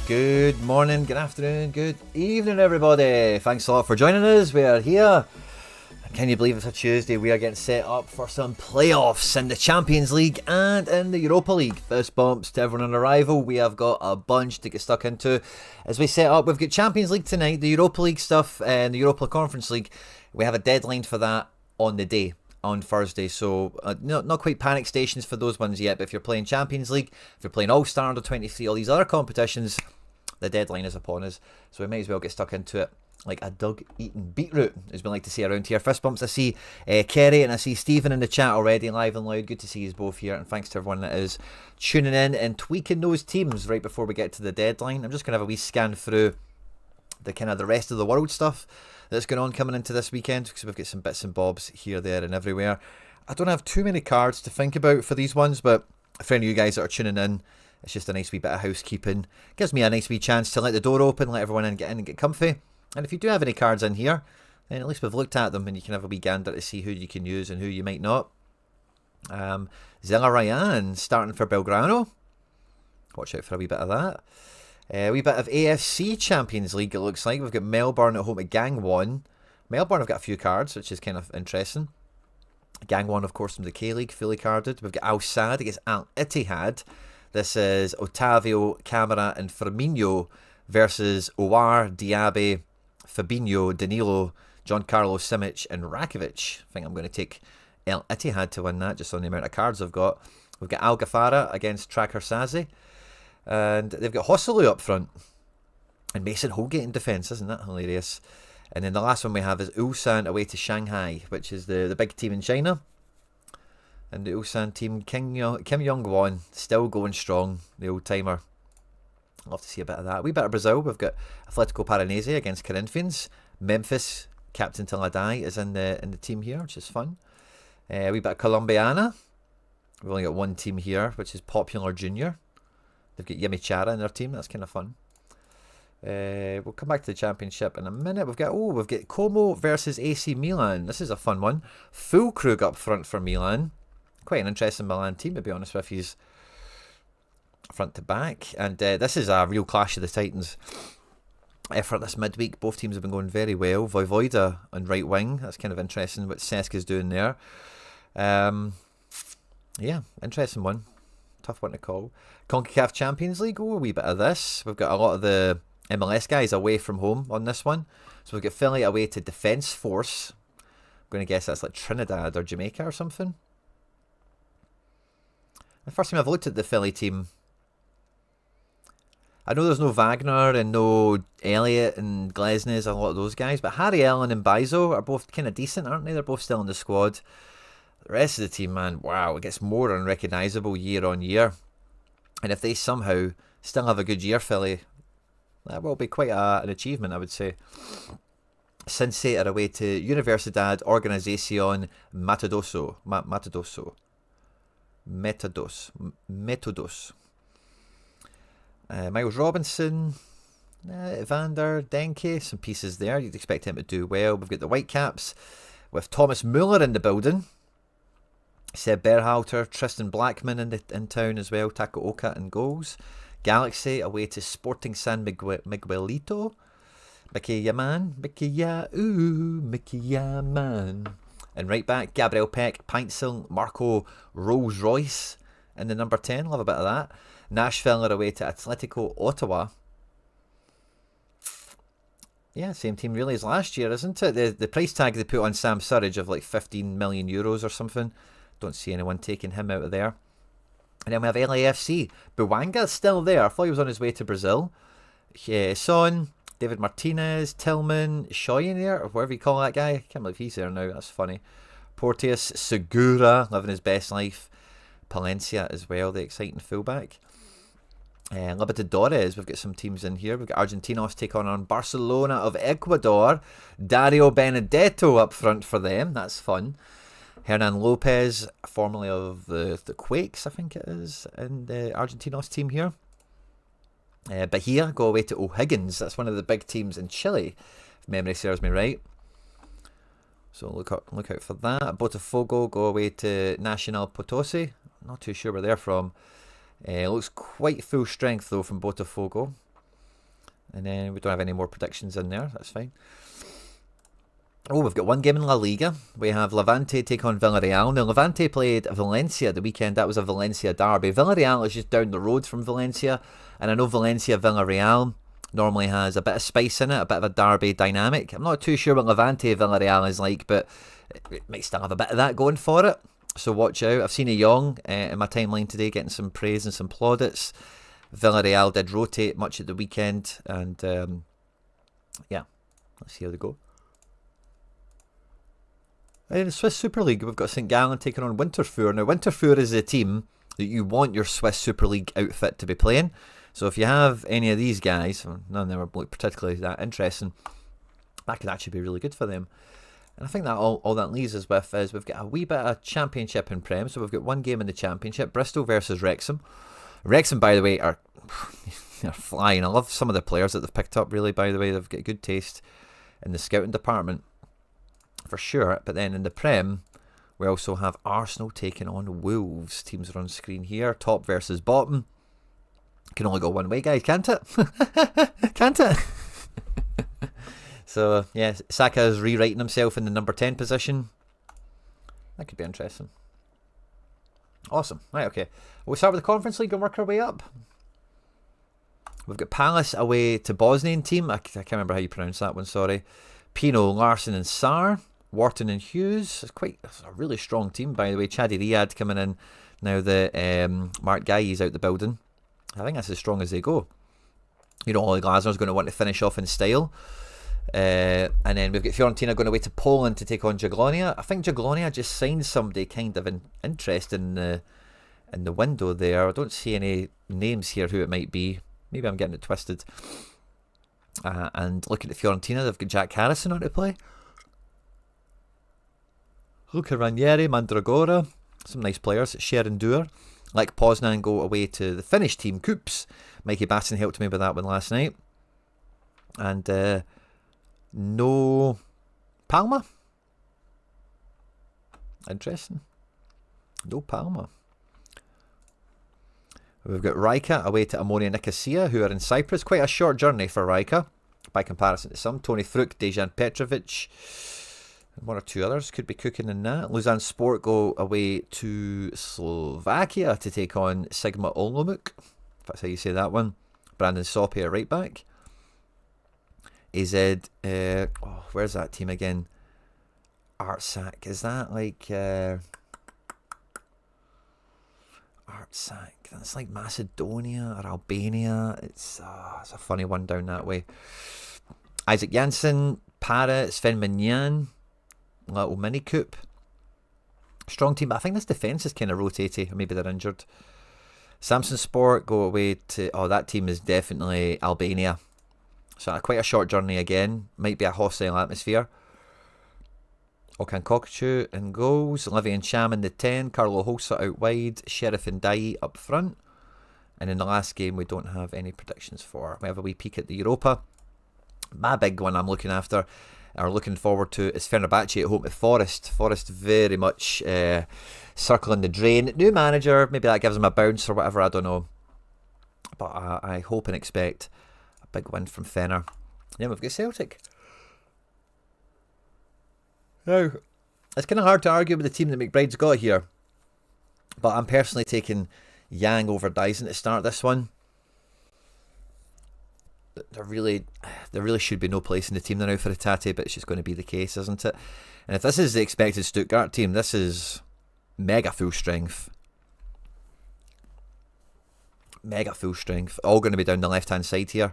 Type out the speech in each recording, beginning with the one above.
Good morning, good afternoon, good evening, everybody. Thanks a lot for joining us. We are here. Can you believe it's a Tuesday? We are getting set up for some playoffs in the Champions League and in the Europa League. Fist bumps to everyone on arrival. We have got a bunch to get stuck into as we set up. We've got Champions League tonight, the Europa League stuff, and the Europa Conference League. We have a deadline for that on the day, on Thursday. So not quite panic stations for those ones yet, but if you're playing Champions League, if you're playing All-Star Under 23, all these other competitions, the deadline is upon us. So we might as well get stuck into it like a dog-eating beetroot, as we like to see around here. Fist bumps. I see Kerry and I see Stephen in the chat already, live and loud. Good to see you both here, and thanks to everyone that is tuning in and tweaking those teams right before we get to the deadline. I'm just going to have a wee scan through the rest of the world stuff that's going on coming into this weekend, because we've got some bits and bobs here, there and everywhere. I don't have too many cards to think about for these ones, but for any of you guys that are tuning in, it's just a nice wee bit of housekeeping. Gives me a nice wee chance to let the door open, let everyone in and get comfy. And if you do have any cards in here, then at least we've looked at them and you can have a wee gander to see who you can use and who you might not. Zella Ryan starting for Belgrano. Watch out for a wee bit of that. A wee bit of AFC Champions League, it looks like. We've got Melbourne at home at Gangwon. Melbourne have got a few cards, which is kind of interesting. Gangwon, of course, from the K-League, fully carded. We've got Al Sadd against Al Ittihad. This is Otavio, Camara and Firmino versus Owar, Diaby, Fabinho, Danilo, Giancarlo Simic and Rakovic. I think I'm going to take El Ittihad to win that, just on the amount of cards I've got. We've got Al Ghaffara against Tracker Sazi. And they've got Hosselu up front. And Mason Holgate in defence. Isn't that hilarious? And then the last one we have is Ulsan away to Shanghai, which is the big team in China. And the Ulsan team, Kim Yong-won, still going strong, the old timer. Love to see a bit of that. A wee bit of Brazil. We've got Atletico Paranaense against Corinthians. Memphis, captain till I die, is in the team here, which is fun. A wee bit of Colombiana. We've only got one team here, which is Popular Junior. They've got Yemi Chara in their team. That's kind of fun. We'll come back to the championship in a minute. We've got Como versus AC Milan. This is a fun one. Füllkrug up front for Milan. Quite an interesting Milan team, to be honest with you. Front to back. And this is a real clash of the Titans. For this midweek, both teams have been going very well. Vojvoda on right wing. That's kind of interesting what Cesca's doing there. Yeah, interesting one. Tough one to call. Concacaf Champions League. Oh, a wee bit of this. We've got a lot of the MLS guys away from home on this one. So we've got Philly away to Defence Force. I'm going to guess that's like Trinidad or Jamaica or something. The first time I've looked at the Philly team, I know there's no Wagner and no Elliott and Glesnes, a lot of those guys, but Harry Ellen and Bizo are both kind of decent, aren't they? They're both still in the squad. The rest of the team, man, wow, it gets more unrecognisable year on year. And if they somehow still have a good year, Philly, that will be quite an achievement, I would say. Cincinnati are away to Universidad Organización Metodos. Miles Robinson, Evander, Denke, some pieces there. You'd expect him to do well. We've got the Whitecaps with Thomas Muller in the building. Seb Berhalter, Tristan Blackman in town as well. Takaoka in goals. Galaxy away to Sporting San Miguelito. Mickey Yaman. And right back, Gabriel Peck, Pintsil, Marco Rolls Royce in the number 10. Love a bit of that. Nashville are away to Atletico Ottawa. Yeah, same team really as last year, isn't it? The price tag they put on Sam Surridge of like 15 million euros or something. Don't see anyone taking him out of there. And then we have LAFC. Buwanga's still there. I thought he was on his way to Brazil. Son, David Martinez, Tillman, Shoyer, or whatever you call that guy. I can't believe he's there now. That's funny. Porteous, Segura, living his best life. Palencia as well, the exciting fullback. Libertadores, we've got some teams in here. We've got Argentinos take on Barcelona of Ecuador. Dario Benedetto up front for them. That's fun. Hernan Lopez, formerly of the Quakes, I think it is, in the Argentinos team here. Bahia go away to O'Higgins. That's one of the big teams in Chile, if memory serves me right. So look out for that. Botafogo go away to Nacional Potosi. Not too sure where they're from. Looks quite full strength though from Botafogo. And then we don't have any more predictions in there. That's fine. Oh, we've got one game in La Liga. We have Levante take on Villarreal. Now, Levante played Valencia the weekend. That was a Valencia derby. Villarreal is just down the road from Valencia. And I know Valencia-Villarreal normally has a bit of spice in it, a bit of a derby dynamic. I'm not too sure what Levante-Villarreal is like, but it might still have a bit of that going for it. So watch out. I've seen a Young in my timeline today getting some praise and some plaudits. Villarreal did rotate much at the weekend. And yeah, let's see how they go. In the Swiss Super League, we've got St. Gallen taking on Winterthur. Now, Winterthur is a team that you want your Swiss Super League outfit to be playing. So if you have any of these guys, none of them are particularly that interesting, that could actually be really good for them. And I think that all that leaves us with is we've got a wee bit of championship in Prem. So we've got one game in the championship, Bristol versus Wrexham. Wrexham, by the way, are they're flying. I love some of the players that they've picked up, really, by the way. They've got good taste in the scouting department. For sure, but then in the Prem, we also have Arsenal taking on Wolves. Teams are on screen here. Top versus bottom. Can only go one way, guys, can't it? Can't it? So, yeah, Saka is rewriting himself in the number 10 position. That could be interesting. Awesome. Right, okay. We'll start with the Conference League and work our way up. We've got Palace away to Bosnian team. I can't remember how you pronounce that one, sorry. Pino, Larson and Sarr. Wharton and Hughes. It's a really strong team, by the way. Chadi Riyad coming in now that Mark Guy's out the building. I think that's as strong as they go. You know, Ole Glasner's going to want to finish off in style. And then we've got Fiorentina going away to Poland to take on Jaglonia. I think Jaglonia just signed somebody kind of interested in the window there. I don't see any names here who it might be. Maybe I'm getting it twisted. And looking at Fiorentina, they've got Jack Harrison on to play. Luca Ranieri, Mandragora, some nice players. Sharon Doer. Like Poznan go away to the Finnish team, Koops. Mikey Basson helped me with that one last night. And no Palma. Interesting. No Palma. We've got Rijeka away to Ammonia Nicosia, who are in Cyprus. Quite a short journey for Rijeka, by comparison to some. Tony Fruk, Dejan Petrovic, and one or two others could be cooking in that. Lausanne Sport go away to Slovakia to take on Sigma Olomouc, if that's how you say that one. Brandon Soppy at right back. AZ, where's that team again? Artsac, is that like... Artsac, that's like Macedonia or Albania. It's a funny one down that way. Isaac Janssen, Para, Sven Mignan, little mini coup. Strong team, but I think this defence is kind of rotating, or maybe they're injured. Samson Sport go away to, that team is definitely Albania. So quite a short journey again, might be a hostile atmosphere. Okan Kokachu in goals, Olivier Cham in the 10, Carlo Holsa out wide, Sheriff and Dai up front. And in the last game we don't have any predictions for. We have a wee peek at the Europa. My big one I'm looking after, or looking forward to, is Fenerbahce at home to Forest. Forest very much circling the drain. New manager, maybe that gives them a bounce or whatever, I don't know. But I hope and expect a big win from Fener. Then we've got Celtic. Now, it's kind of hard to argue with the team that McBride's got here, but I'm personally taking Yang over Dyson to start this one. There really should be no place in the team now for Hatate, but it's just going to be the case, isn't it? And if this is the expected Stuttgart team, this is mega full strength. Mega full strength. All going to be down the left-hand side here.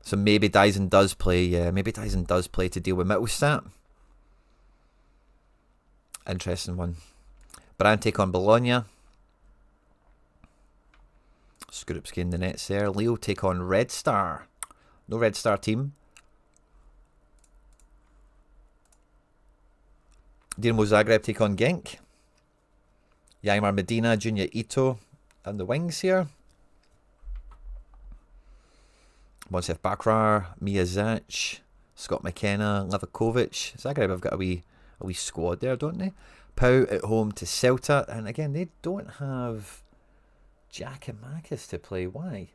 So maybe Dyson does play. Maybe Dyson does play to deal with Mittelstadt. Interesting one. Brand take on Bologna. Skrupski in the nets there. Leo take on Red Star. No Red Star team. Dinamo Zagreb take on Genk. Yaimar Medina, Junior Ito and the wings here. Monsef Bakrar, Miyazac, Scott McKenna, Levakovic. Zagreb have got a wee squad there, don't they? Pau at home to Celta, and again they don't have Giacomakis to play. Why?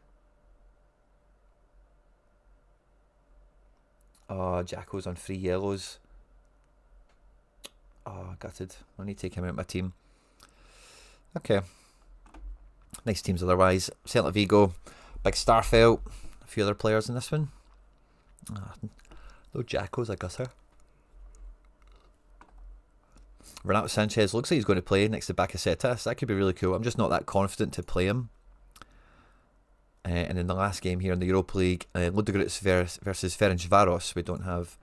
Oh, Jacko's on 3 yellows. Oh, gutted. I need to take him out of my team. Okay. Nice teams otherwise. Celta Vigo, Big Starfelt, a few other players in this one. No Jacko's a gusser. Renato Sanchez looks like he's going to play next to Bakasetas. That could be really cool. I'm just not that confident to play him. And in the last game here in the Europa League, Ludogorets versus Ferencvaros, we don't have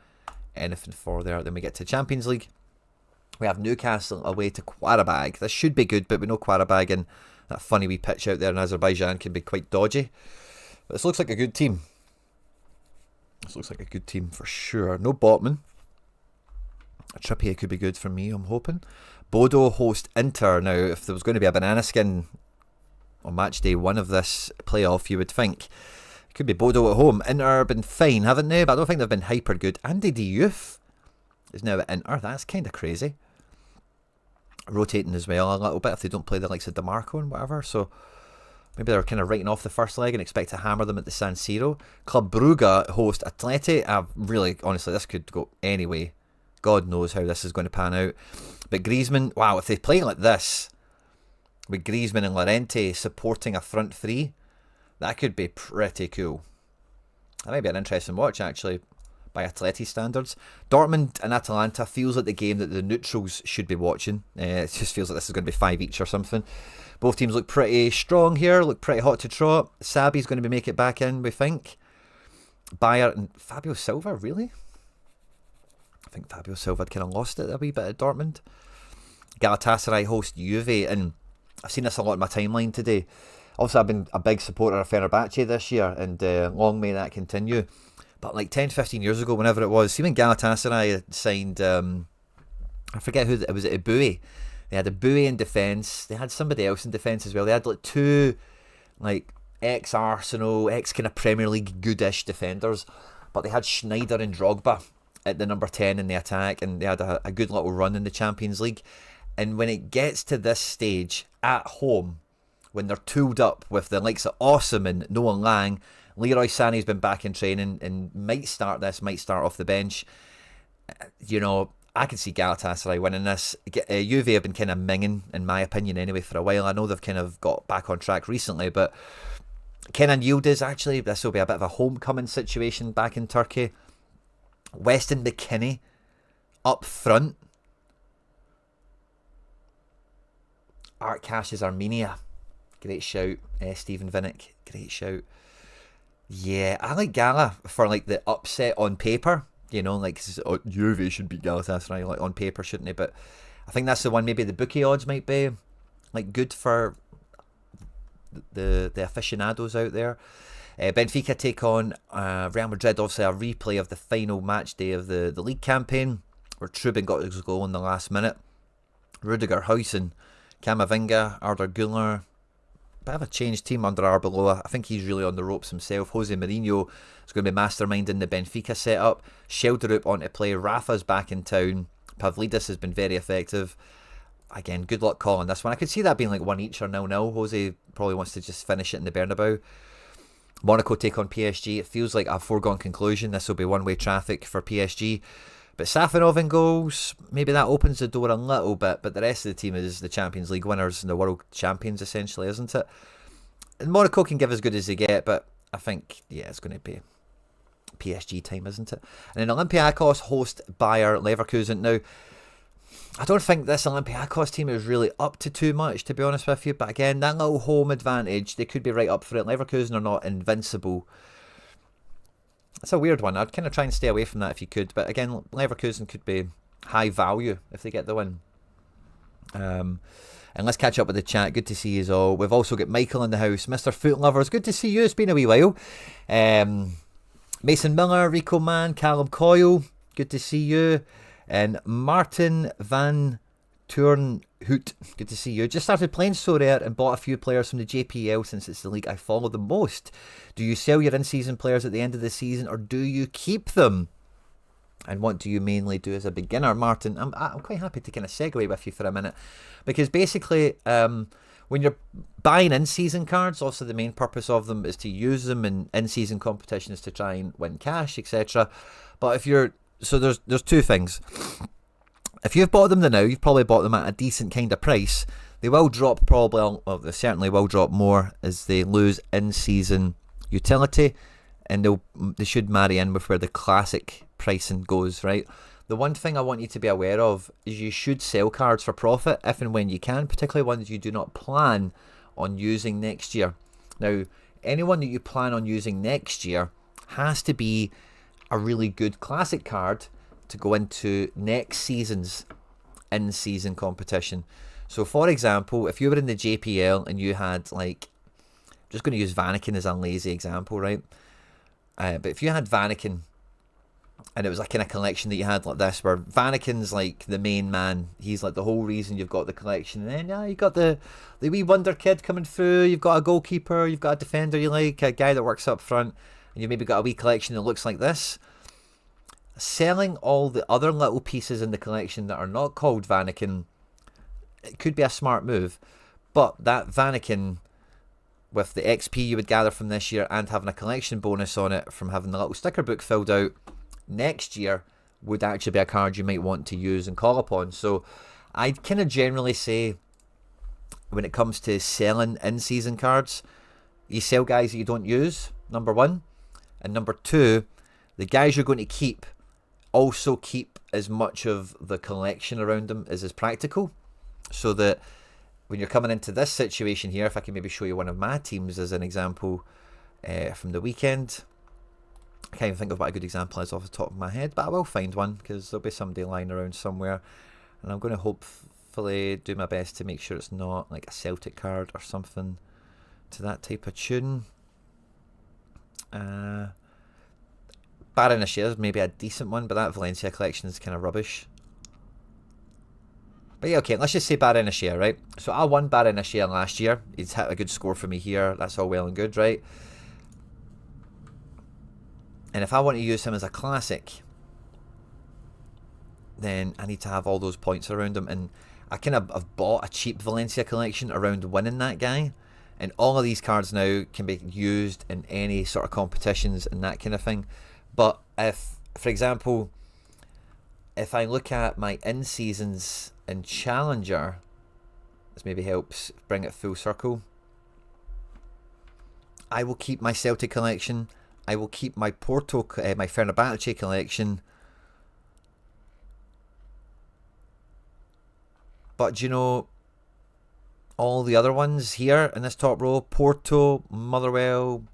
anything for there. Then we get to Champions League. We have Newcastle away to Qarabag. This should be good, but we know Qarabag and that funny wee pitch out there in Azerbaijan can be quite dodgy. But this looks like a good team. This looks like a good team for sure. No Botman. Trippier could be good for me, I'm hoping. Bodo host Inter. Now, if there was going to be a banana skin on match day 1 of this playoff, you would think it could be Bodo at home. Inter have been fine, haven't they? But I don't think they've been hyper good. Andy Diouf is now at Inter. That's kind of crazy. Rotating as well a little bit if they don't play the likes of DeMarco and whatever. So maybe they're kind of writing off the first leg and expect to hammer them at the San Siro. Club Brugge host Atleti. Really, honestly, this could go any way. God knows how this is going to pan out. But Griezmann, wow, if they play like this, with Griezmann and Llorente supporting a front three, that could be pretty cool. That might be an interesting watch, actually, by Atleti standards. Dortmund and Atalanta feels like the game that the neutrals should be watching. It just feels like this is going to be 5 each or something. Both teams look pretty strong here, look pretty hot to trot. Sabi's going to make it back in, we think. Bayer and Fabio Silva, really? I think Fabio Silva had kind of lost it a wee bit at Dortmund. Galatasaray host Juve, and I've seen this a lot in my timeline today. Also, I've been a big supporter of Fenerbahce this year, and long may that continue. But like 10, 15 years ago, whenever it was, see when Galatasaray had signed, I forget who, it was at Eboué. They had Eboué in defence. They had somebody else in defence as well. They had like 2 like ex-Arsenal, ex-kind of Premier League goodish defenders. But they had Schneider and Drogba at the number 10 in the attack, and they had a good little run in the Champions League. And when it gets to this stage at home, when they're tooled up with the likes of Awesome and Noah Lang, Leroy Sané's been back in training and might start off the bench. You know, I can see Galatasaray winning this. Juve have been kind of minging, in my opinion anyway, for a while. I know they've kind of got back on track recently, but Kenan Yildiz, actually, this will be a bit of a homecoming situation back in Turkey. Weston McKennie up front. Art Cash's Armenia. Great shout. Stephen Vinnick. Great shout. Yeah, I like Gala for like the upset on paper. You know, like Juve should beat Galatasaray like on paper, shouldn't they? But I think that's the one. Maybe the bookie odds might be like good for the aficionados out there. Benfica take on Real Madrid. Obviously, a replay of the final match day of the league campaign, where Trubin got his goal in the last minute. Rudiger, Huysen, Camavinga, Arda Güler. Bit of a changed team under Arbeloa. I think he's really on the ropes himself. Jose Mourinho is going to be masterminding the Benfica setup. Shelderup on to play. Rafa's back in town. Pavlidis has been very effective. Again, good luck calling this one. I could see that being like 1 each or 0-0. Jose probably wants to just finish it in the Bernabeu. Monaco take on PSG. It feels like a foregone conclusion. This will be one-way traffic for PSG. But Safanov in goals, maybe that opens the door a little bit, but the rest of the team is the Champions League winners and the world champions, essentially, isn't it? And Monaco can give as good as they get, but I think, yeah, it's going to be PSG time, isn't it? And then Olympiacos host Bayer Leverkusen. Now, I don't think this Olympiacos team is really up to too much, to be honest with you, but again, that little home advantage, they could be right up for it. Leverkusen are not invincible. It's a weird one. I'd kind of try and stay away from that if you could. But again, Leverkusen could be high value if they get the win. And let's catch up with the chat. Good to see you all. We've also got Michael in the house. Mr. Foot Lovers, good to see you. It's been a wee while. Mason Miller, Rico Man, Callum Coyle, good to see you. And Martin Van Turnhout, good to see you. Just started playing Sorare and bought a few players from the JPL since it's the league I follow the most. Do you sell your in-season players at the end of the season or do you keep them? And what do you mainly do as a beginner, Martin? I'm quite happy to kind of segue with you for a minute, because basically when you're buying in-season cards, also the main purpose of them is to use them in in-season competitions to try and win cash, etc. But if you're... So there's two things. If you've bought them now, you've probably bought them at a decent kind of price. They will drop probably... Well, they certainly will drop more as they lose in-season utility. And they should marry in with where the classic pricing goes, right? The one thing I want you to be aware of is you should sell cards for profit if and when you can, particularly ones you do not plan on using next year. Now, anyone that you plan on using next year has to be a really good classic card to go into next season's in-season competition. So, for example, if you were in the JPL and you had, like, I'm just going to use Vanaken as a lazy example, right? But if you had Vanaken, and it was like in a collection that you had like this, where Vanaken's like the main man, he's like the whole reason you've got the collection, and then you got the wee wonder kid coming through, you've got a goalkeeper, you've got a defender you like, a guy that works up front, and you've maybe got a wee collection that looks like this. Selling all the other little pieces in the collection that are not called Vanaken, it could be a smart move, but that Vanaken, with the XP you would gather from this year and having a collection bonus on it from having the little sticker book filled out, next year would actually be a card you might want to use and call upon. So I'd kind of generally say when it comes to selling in-season cards, you sell guys that you don't use, number one. And number two, the guys you're going to keep also keep as much of the collection around them as is practical. So that when you're coming into this situation here, if I can maybe show you one of my teams as an example from the weekend. I can't even think of what a good example is off the top of my head, but I will find one because there'll be somebody lying around somewhere, and I'm going to hopefully do my best to make sure it's not like a Celtic card or something to that type of tune. Baron is maybe a decent one, but that Valencia collection is kind of rubbish. But yeah, okay, let's just say Baron, right? So I won Baron last year. He's hit a good score for me here. That's all well and good, right? And if I want to use him as a classic, then I need to have all those points around him. And I kind of have bought a cheap Valencia collection around winning that guy. And all of these cards now can be used in any sort of competitions and that kind of thing. But if, for example, if I look at my in-seasons in Challenger, this maybe helps bring it full circle. I will keep my Celtic collection. I will keep my Porto, my Fenerbahce collection. But you know, all the other ones here in this top row, Porto, Motherwell,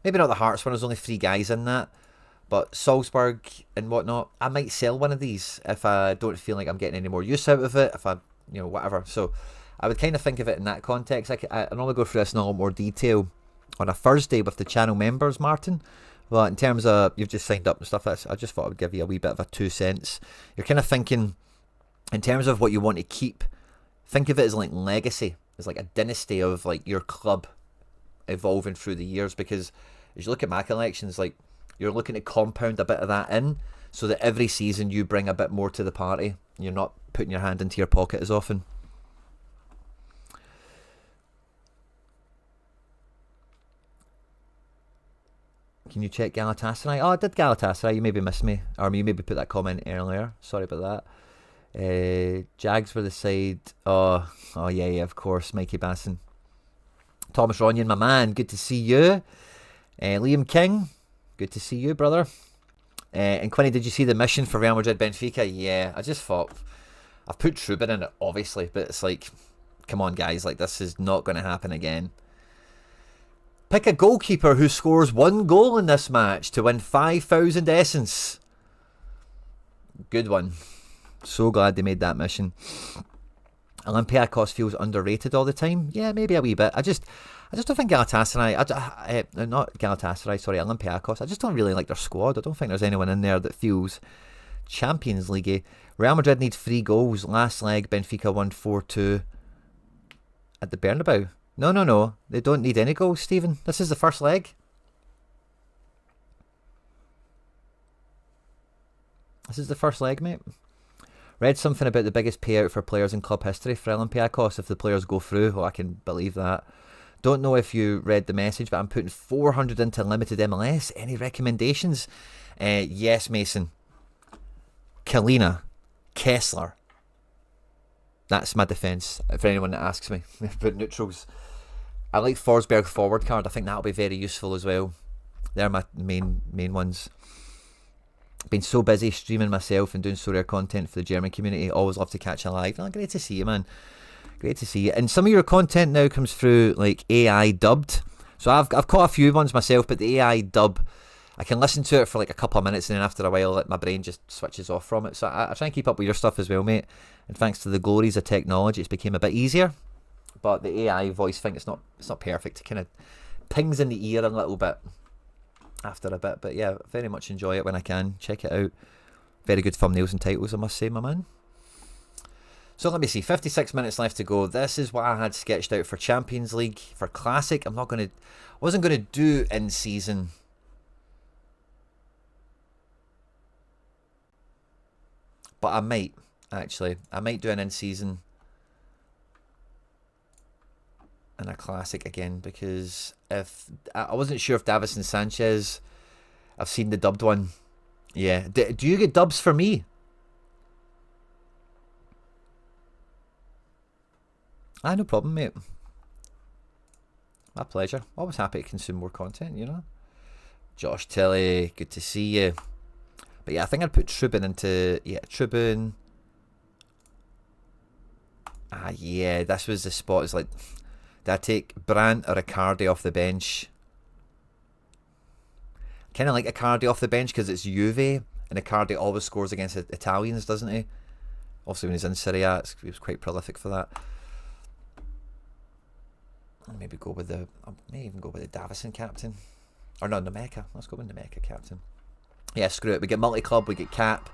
maybe not the Hearts one, there's only 3 guys in that. But Salzburg and whatnot, I might sell one of these if I don't feel like I'm getting any more use out of it, if I, you know, whatever. So I would kind of think of it in that context. I normally go through this in a lot more detail on a Thursday with the channel members, Martin. Well, in terms of, you've just signed up and stuff, I just thought I would give you a wee bit of a 2 cents. You're kind of thinking, in terms of what you want to keep, think of it as like legacy. It's like a dynasty of like your club evolving through the years, because as you look at my collections, like, you're looking to compound a bit of that in so that every season you bring a bit more to the party. You're not putting your hand into your pocket as often. Can you check Galatasaray? Oh, I did Galatasaray. You maybe missed me. Or you maybe put that comment earlier. Sorry about that. Jags were the side. Oh yeah, of course. Mikey Basson. Thomas Ronyon, my man. Good to see you. Liam King. Good to see you, brother. And Quinny, did you see the mission for Real Madrid Benfica? Yeah, I just thought, I've put Trubin in it, obviously, but it's like, come on, guys, like, this is not going to happen again. Pick a goalkeeper who scores 1 goal in this match to win 5,000 essence. Good one. So glad they made that mission. Olympiacos feels underrated all the time. Yeah, maybe a wee bit. I just don't think Galatasaray, not Galatasaray, sorry, Olympiacos, I just don't really like their squad. I don't think there's anyone in there that feels Champions League. Real Madrid need 3 goals. Last leg, Benfica won 4-2 at the Bernabeu. No. They don't need any goals, Stephen. This is the first leg. This is the first leg, mate. Read something about the biggest payout for players in club history for Olympiacos if the players go through. Oh, I can believe that. Don't know if you read the message, but I'm putting 400 into limited MLS. Any recommendations? Yes, Mason. Kalina. Kessler. That's my defence, for anyone that asks me about neutrals. I like Forsberg forward card. I think that'll be very useful as well. They're my main ones. Been so busy streaming myself and doing Sorare content for the German community. Always love to catch a live. Oh, great to see you, man. Great to see you. And some of your content now comes through like AI dubbed. So I've caught a few ones myself, but the AI dub, I can listen to it for like a couple of minutes and then after a while my brain just switches off from it. So I try and keep up with your stuff as well, mate. And thanks to the glories of technology, it's became a bit easier. But the AI voice thing, it's not perfect. It kind of pings in the ear a little bit after a bit. But yeah, very much enjoy it when I can. Check it out. Very good thumbnails and titles, I must say, my man. So let me see, 56 minutes left to go. This is what I had sketched out for Champions League. For Classic, wasn't going to do in season. But I might, actually. I might do an in-season and a Classic again, because if I wasn't sure if Davison Sanchez, I've seen the dubbed one. Yeah. Do you get dubs for me? No problem, mate. My pleasure. Always happy to consume more content, you know. Josh Tilley, good to see you. But yeah, I think I'd put Trubin into... Yeah, Trubin. Yeah, this was the spot. It's like, did I take Brandt or Icardi off the bench? Kind of like Icardi off the bench because it's Juve, and Icardi always scores against Italians, doesn't he? Also, when he's in Serie A, he was quite prolific for that. I'll maybe go with the... I may even go with the Davison captain. Or no, Nemeka. Let's go with Nemeka captain. Yeah, screw it. We get multi-club, we get cap.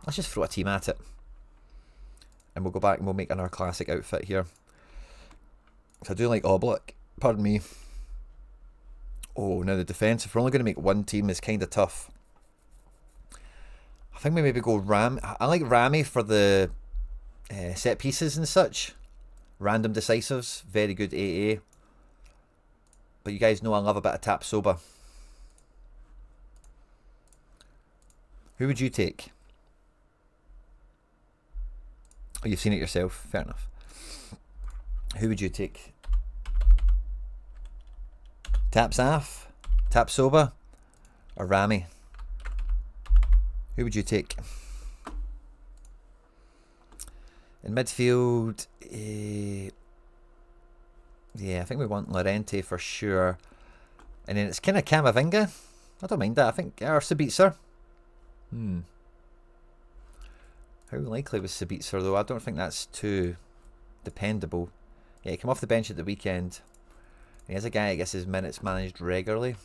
Let's just throw a team at it. And we'll go back and we'll make another Classic outfit here. So I do like Oblak. Pardon me. Oh, now the defence. If we're only going to make one team, is kind of tough. I think we maybe go Ram. I like Rami for the set pieces and such. Random decisives. Very good AA. But you guys know I love a bit of Tap Soba. Who would you take? Oh, you've seen it yourself. Fair enough. Who would you take? Tap Saf? Tap Soba? Or Rami? Who would you take? In midfield, yeah, I think we want Llorente for sure. And then it's kind of Camavinga. I don't mind that. I think, or Sabitzer. How likely was Sabitzer though? I don't think that's too dependable. Yeah, he came off the bench at the weekend. He has a guy, I guess, his minutes managed regularly.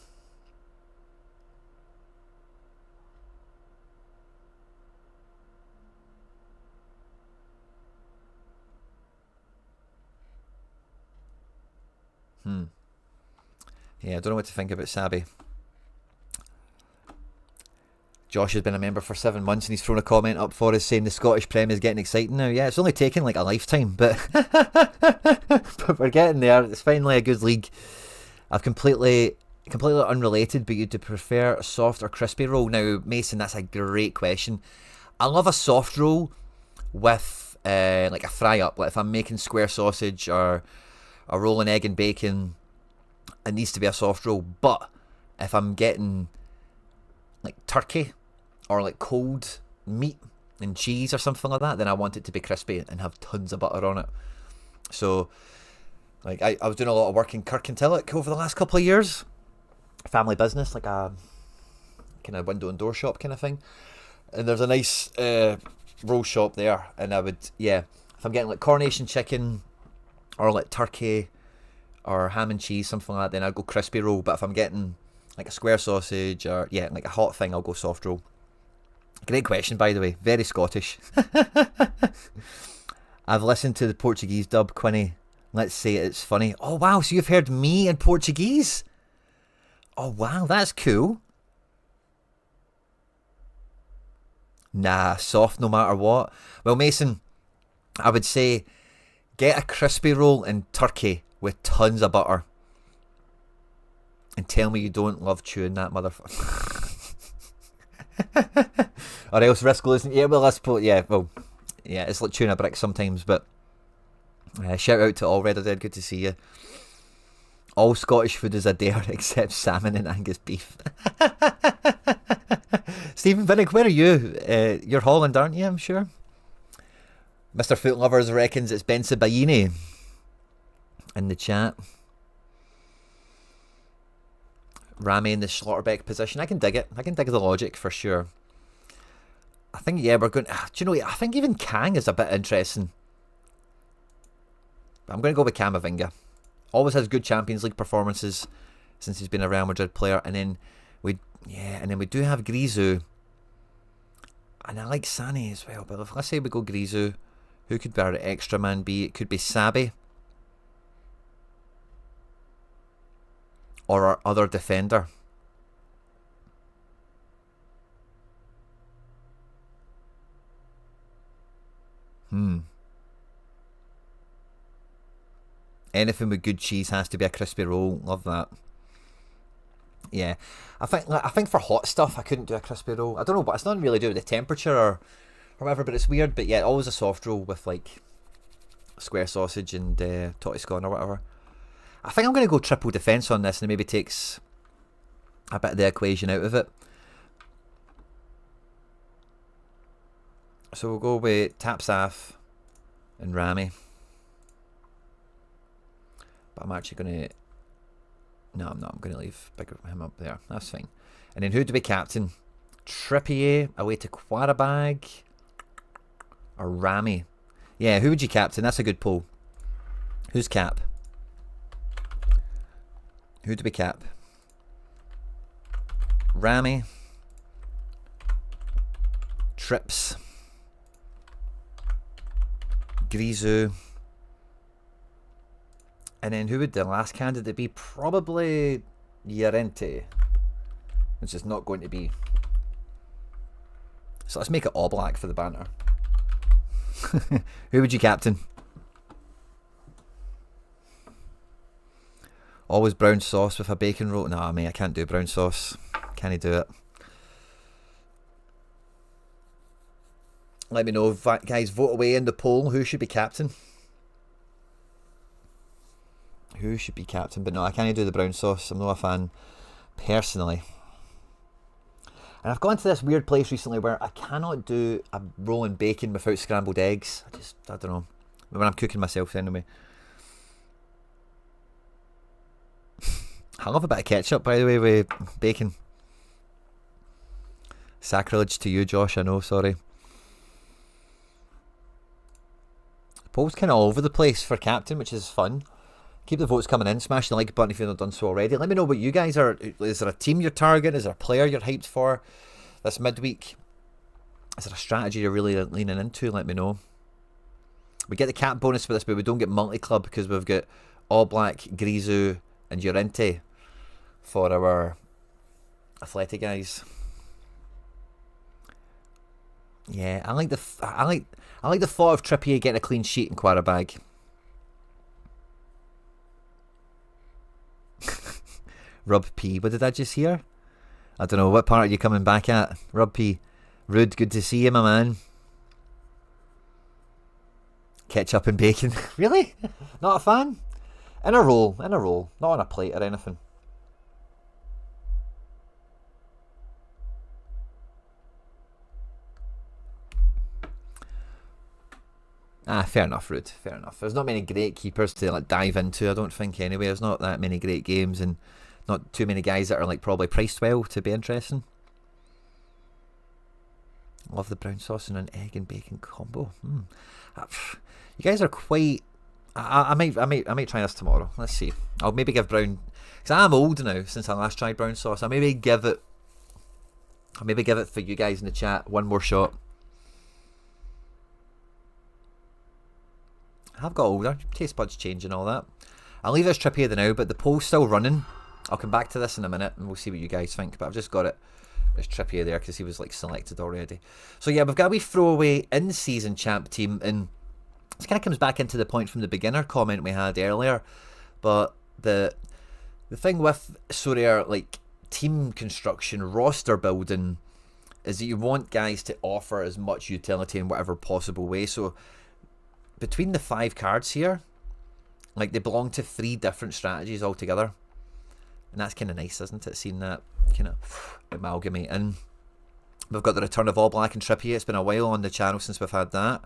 Yeah, I don't know what to think about Sabi. Josh has been a member for 7 months and he's thrown a comment up for us saying the Scottish Prem is getting exciting now. Yeah, it's only taken like a lifetime, but, but we're getting there. It's finally a good league. I've completely unrelated, but you'd prefer a soft or crispy roll? Now, Mason, that's a great question. I love a soft roll with like a fry up. Like if I'm making square sausage or a roll in egg and bacon, it needs to be a soft roll. But if I'm getting like turkey or like cold meat and cheese or something like that, then I want it to be crispy and have tons of butter on it. So like I was doing a lot of work in Kirkintilloch over the last couple of years. Family business, like a kind of window and door shop kind of thing. And there's a nice roll shop there. And I would, yeah, if I'm getting like coronation chicken or like turkey or ham and cheese, something like that, then I'd go crispy roll. But if I'm getting like a square sausage or, yeah, like a hot thing, I'll go soft roll. Great question, by the way. Very Scottish. I've listened to the Portuguese dub, Quinny. Let's say it's funny. Oh, wow, so you've heard me in Portuguese? Oh, wow, that's cool. Nah, soft no matter what. Well, Mason, I would say get a crispy roll in turkey with tons of butter. And tell me you don't love chewing that motherfucker. Or else risk losing. Yeah, well, it's like chewing a brick sometimes, but shout out to all Red Dead, good to see you. All Scottish food is a dare except salmon and Angus beef. Stephen Vinnick, where are you? You're Holland, aren't you, I'm sure? Mr. Foot Lovers reckons it's Ben Sabayini in the chat. Rami in the Schlotterbeck position. I can dig it. I can dig the logic for sure. I think, yeah, we're going... Do you know, I think even Kang is a bit interesting. But I'm going to go with Camavinga. Always has good Champions League performances since he's been a Real Madrid player. And then we do have Grisou. And I like Sané as well. But if let's say we go Grisou, who could our extra man be? It could be Sabi. Or our other defender. Anything with good cheese has to be a crispy roll. Love that. Yeah, I think for hot stuff I couldn't do a crispy roll. I don't know, but it's not really to do with the temperature or whatever. But it's weird. But yeah, always a soft roll with like square sausage and totty scone or whatever. I think I'm going to go triple defence on this, and it maybe takes a bit of the equation out of it. So we'll go with Tapsaf and Rami. But I'm actually going to... No, I'm not. I'm going to leave him up there. That's fine. And then who do we captain? Trippier away to Quarabag or Rami? Yeah, who would you captain? That's a good poll. Who's cap? Who do we cap? Rami, Trips, Grisou, and then who would the last candidate be? Probably Llorente, which is not going to be. So let's make it all black for the banter. Who would you captain? Always brown sauce with a bacon roll. Nah, mate, I can't do brown sauce. Can he do it? Let me know, guys. Vote away in the poll. Who should be captain? Who should be captain? But no, I can't do the brown sauce. I'm not a fan, personally. And I've gone to this weird place recently where I cannot do a roll in bacon without scrambled eggs. I don't know. When I'm cooking myself, anyway. I love a bit of ketchup, by the way, with bacon. Sacrilege to you, Josh, I know, sorry. The poll's kind of all over the place for captain, which is fun. Keep the votes coming in. Smash the like button if you've not done so already. Let me know what you guys are. Is there a team you're targeting? Is there a player you're hyped for this midweek? Is there a strategy you're really leaning into? Let me know. We get the cap bonus for this, but we don't get multi-club because we've got All Black, Grisou, and Llorente for our athletic guys. Yeah, I like the thought of Trippier getting a clean sheet in Quarabag. Rub P. What did I just hear? I don't know. What part are you coming back at? Rub P. Rude, good to see you, my man. Ketchup and bacon. Really? Not a fan? In a roll. Not on a plate or anything. Fair enough, Rude. Fair enough. There's not many great keepers to like dive into, I don't think, anyway. There's not that many great games and not too many guys that are like probably priced well to be interesting. Love the brown sauce and an egg and bacon combo. You guys are quite... I might try this tomorrow. Let's see. I'll maybe give brown... Because I'm old now since I last tried brown sauce. I'll maybe give it for you guys in the chat one more shot. I've got older, taste buds change and all that. I'll leave this Trippier now, but the poll's still running. I'll come back to this in a minute and we'll see what you guys think. But I've just got it There's Trippier there because he was like selected already. So yeah, we've got a wee throwaway in-season champ team, and this kind of comes back into the point from the beginner comment we had earlier. But the thing with Sorare, like team construction, roster building, is that you want guys to offer as much utility in whatever possible way. So between the 5 cards here, like they belong to 3 different strategies altogether. And that's kind of nice, isn't it? Seeing that kind of amalgamate in. We've got the return of All Black and Trippier. It's been a while on the channel since we've had that.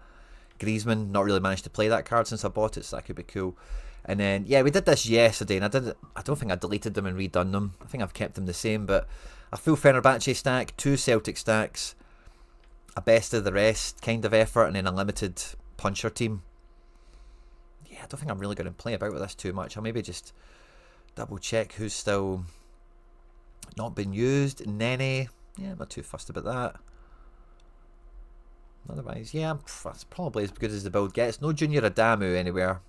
Griezmann, not really managed to play that card since I bought it, so that could be cool. And then, yeah, we did this yesterday, and I don't think I deleted them and redone them. I think I've kept them the same, but a full Fenerbahce stack, 2 Celtic stacks, a best of the rest kind of effort, and then a limited puncher team. Yeah, I don't think I'm really going to play about with this too much. I'll maybe just double check who's still not been used. Nene, yeah, I'm not too fussed about that. Otherwise, yeah, that's probably as good as the build gets. No Junior Adamu anywhere,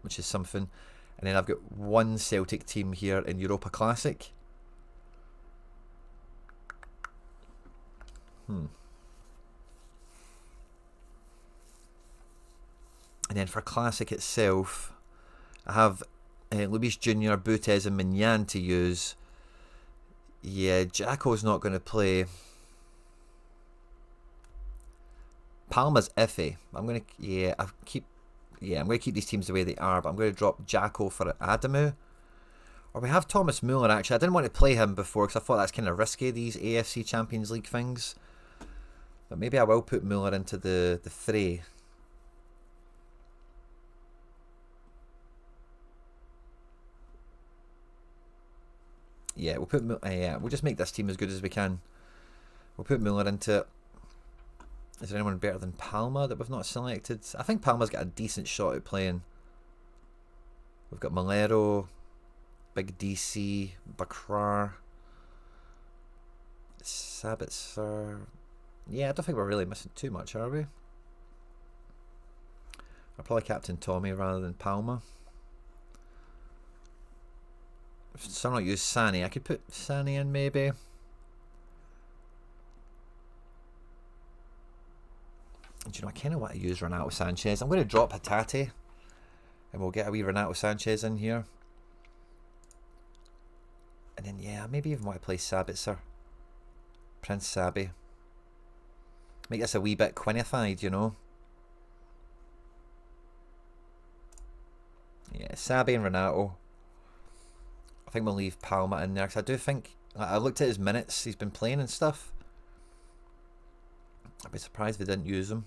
which is something. And then I've got 1 Celtic team here in Europa Classic. And then for Classic itself, I have Luis Junior, Butes and Mignan to use. Yeah, Jacko's not going to play. Palma's iffy. I'm going to keep these teams the way they are, but I'm going to drop Jacko for Adamu. Or we have Thomas Muller, actually. I didn't want to play him before because I thought that's kind of risky, these AFC Champions League things. But maybe I will put Muller into the fray. Yeah, we'll just make this team as good as we can. We'll put Muller into it. Is there anyone better than Palma that we've not selected? I think Palma's got a decent shot at playing. We've got Malero, Big DC, Bakrar, Sabitzer. Yeah, I don't think we're really missing too much, are we? I'll probably captain Tommy rather than Palma. If someone not use Sani, I could put Sani in maybe. Do you know, I kind of want to use Renato Sanchez. I'm going to drop Hatate, and we'll get a wee Renato Sanchez in here. And then, yeah, maybe even want to play Sabitzer. Prince Sabi. Make this a wee bit quinified, you know. Yeah, Sabi and Renato. I think we'll leave Palma in there, because I do think, I looked at his minutes he's been playing and stuff. I'd be surprised if they didn't use him.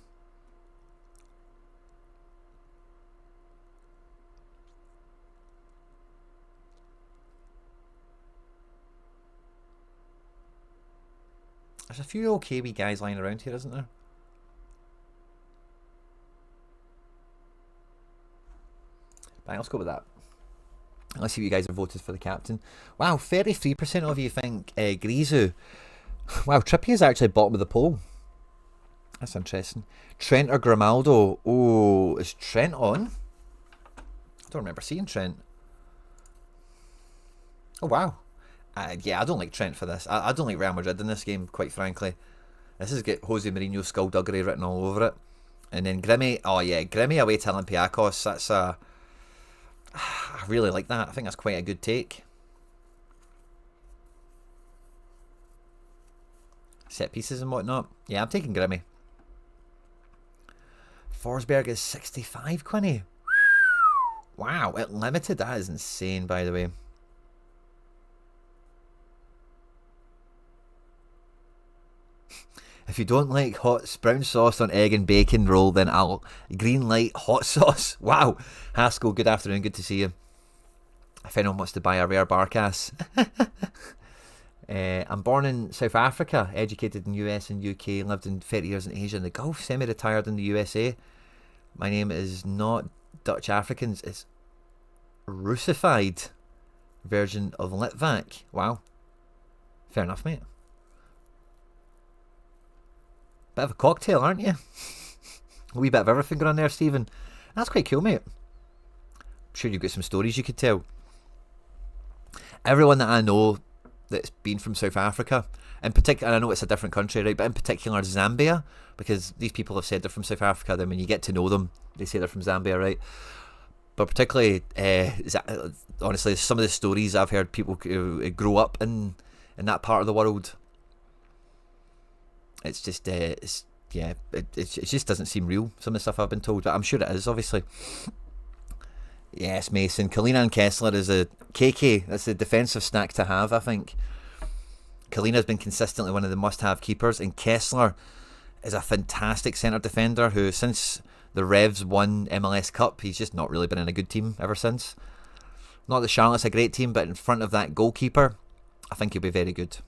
There's a few okay wee guys lying around here, isn't there? Bang, let's go with that. Let's see what you guys have voted for the captain. Wow, 33% of you think Griezmann. Wow, Trippier is actually bottom of the poll. That's interesting. Trent or Grimaldo? Oh, is Trent on? I don't remember seeing Trent. Oh, wow. Yeah, I don't like Trent for this. I don't like Real Madrid in this game, quite frankly. This has got Jose Mourinho skullduggery written all over it. And then Grimmy. Oh, yeah, Grimmy away to Olympiacos. That's a... I really like that. I think that's quite a good take. Set pieces and whatnot. Yeah, I'm taking Grimmy. Forsberg is 65, Quinny. Wow, at limited, that is insane, by the way. If you don't like hot brown sauce on egg and bacon roll, then I'll green light hot sauce. Wow. Haskell, good afternoon. Good to see you. If anyone wants to buy a rare barcass. I'm born in South Africa, educated in US and UK, lived in 30 years in Asia and the Gulf, semi-retired in the USA. My name is not Dutch Africans, it's Russified version of Litvak. Wow. Fair enough, mate. Bit of a cocktail, aren't you? A wee bit of everything going on there, Stephen. That's quite cool, mate. I'm sure you've got some stories you could tell. Everyone that I know that's been from South Africa. In particular, and I know it's a different country, right? But in particular, Zambia, because these people have said they're from South Africa. Then when you get to know them, they say they're from Zambia, right? But particularly, honestly, some of the stories I've heard people grow up in that part of the world. It's just, it just doesn't seem real. Some of the stuff I've been told, but I'm sure it is, obviously. Yes, Mason. Kalina and Kessler is a KK. That's a defensive snack to have, I think. Kalina's been consistently one of the must-have keepers, and Kessler is a fantastic centre defender who, since the Revs won MLS Cup, he's just not really been in a good team ever since. Not that Charlotte's a great team, but in front of that goalkeeper, I think he'll be very good.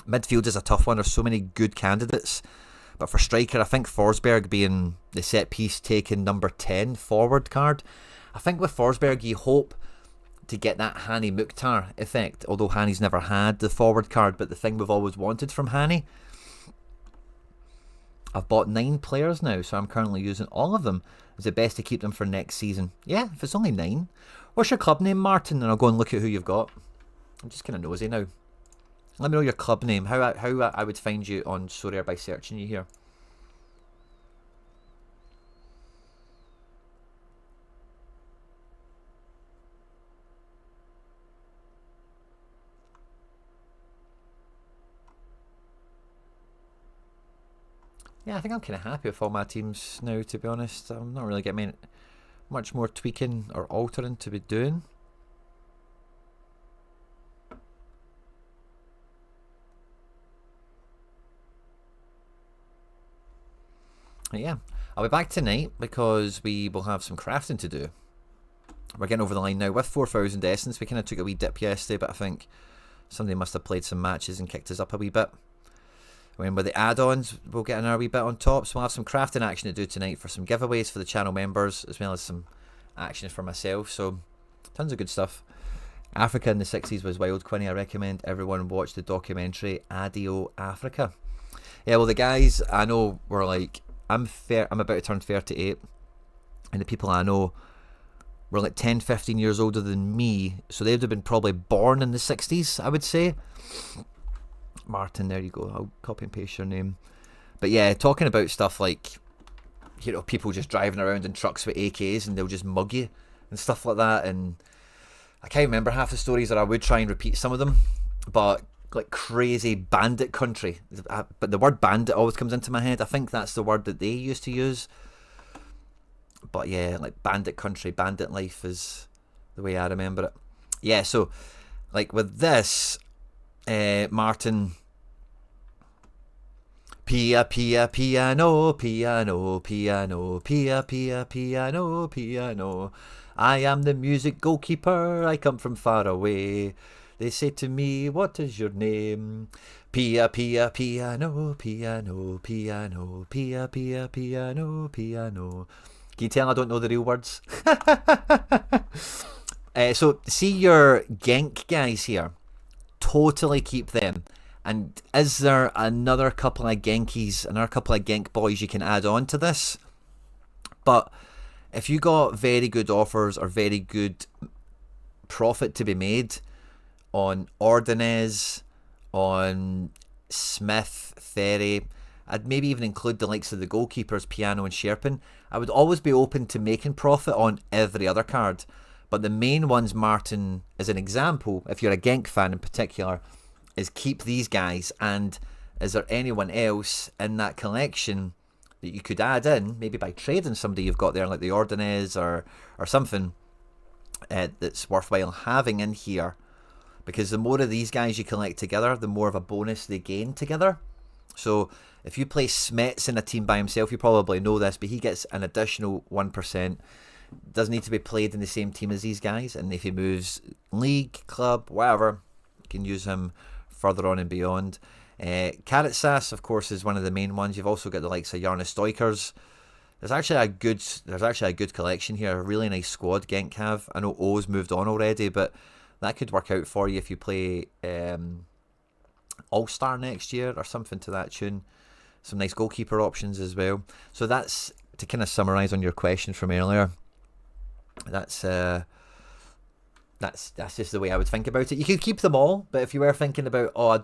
Midfield is a tough one. There's so many good candidates. But for striker, I think Forsberg being the set-piece taking number 10 forward card. I think with Forsberg, you hope to get that Hani Mukhtar effect, although Hani's never had the forward card, but the thing we've always wanted from Hani. I've bought 9 players now, so I'm currently using all of them. Is it best to keep them for next season? Yeah, if it's only 9. What's your club name, Martin? And I'll go and look at who you've got. I'm just kind of nosy now. Let me know your club name. How I would find you on Sorare by searching you here. Yeah, I think I'm kind of happy with all my teams now, to be honest. I'm not really getting much more tweaking or altering to be doing. But yeah, I'll be back tonight because we will have some crafting to do. We're getting over the line now with 4,000 essence. We kind of took a wee dip yesterday, but I think somebody must have played some matches and kicked us up a wee bit. When with the add-ons, we'll get another wee bit on top. So we'll have some crafting action to do tonight for some giveaways for the channel members, as well as some action for myself. So tons of good stuff. Africa in the 60s was wild, Quinny. I recommend everyone watch the documentary Adio Africa. Yeah, well, the guys I know were like, I'm about to turn 38, and the people I know were like 10, 15 years older than me, so they'd have been probably born in the 60s, I would say. Martin, there you go. I'll copy and paste your name. But yeah, talking about stuff like, you know, people just driving around in trucks with AKs and they'll just mug you and stuff like that. And I can't remember half the stories, that I would try and repeat some of them. But like crazy bandit country. But the word bandit always comes into my head. I think that's the word that they used to use. But yeah, like bandit country, bandit life is the way I remember it. Yeah, so like with this, Martin, Pia, pia, piano, piano, piano, pia, pia, piano, piano. I am the music goalkeeper, I come from far away. They say to me, what is your name? Pia, pia, piano, piano, piano, pia, pia, piano, piano. Can you tell I don't know the real words? So, see your Genk guys here. Totally keep them. And is there another couple of Genkies, another couple of Genk boys you can add on to this? But if you got very good offers or very good profit to be made on Ordonez, on Smith, Ferry, I'd maybe even include the likes of the goalkeepers, Piano and Sherpin. I would always be open to making profit on every other card. But the main ones, Martin, as an example, if you're a Genk fan in particular, is keep these guys. And is there anyone else in that collection that you could add in, maybe by trading somebody you've got there, like the Ordonez or something that's worthwhile having in here? Because the more of these guys you collect together, the more of a bonus they gain together. So if you play Smets in a team by himself, you probably know this, but he gets an additional 1%. Doesn't need to be played in the same team as these guys, and if he moves league, club, whatever, you can use him further on and beyond. Carrot Sass, of course, is one of the main ones. You've also got the likes of Jarno Stoikers. There's actually a good collection here. A really nice squad Genk have. I know O's moved on already, but that could work out for you if you play All-Star next year or something to that tune. Some nice goalkeeper options as well. So that's, to kind of summarise on your question from earlier, that's that's just the way I would think about it. You could keep them all, but if you were thinking about, oh, I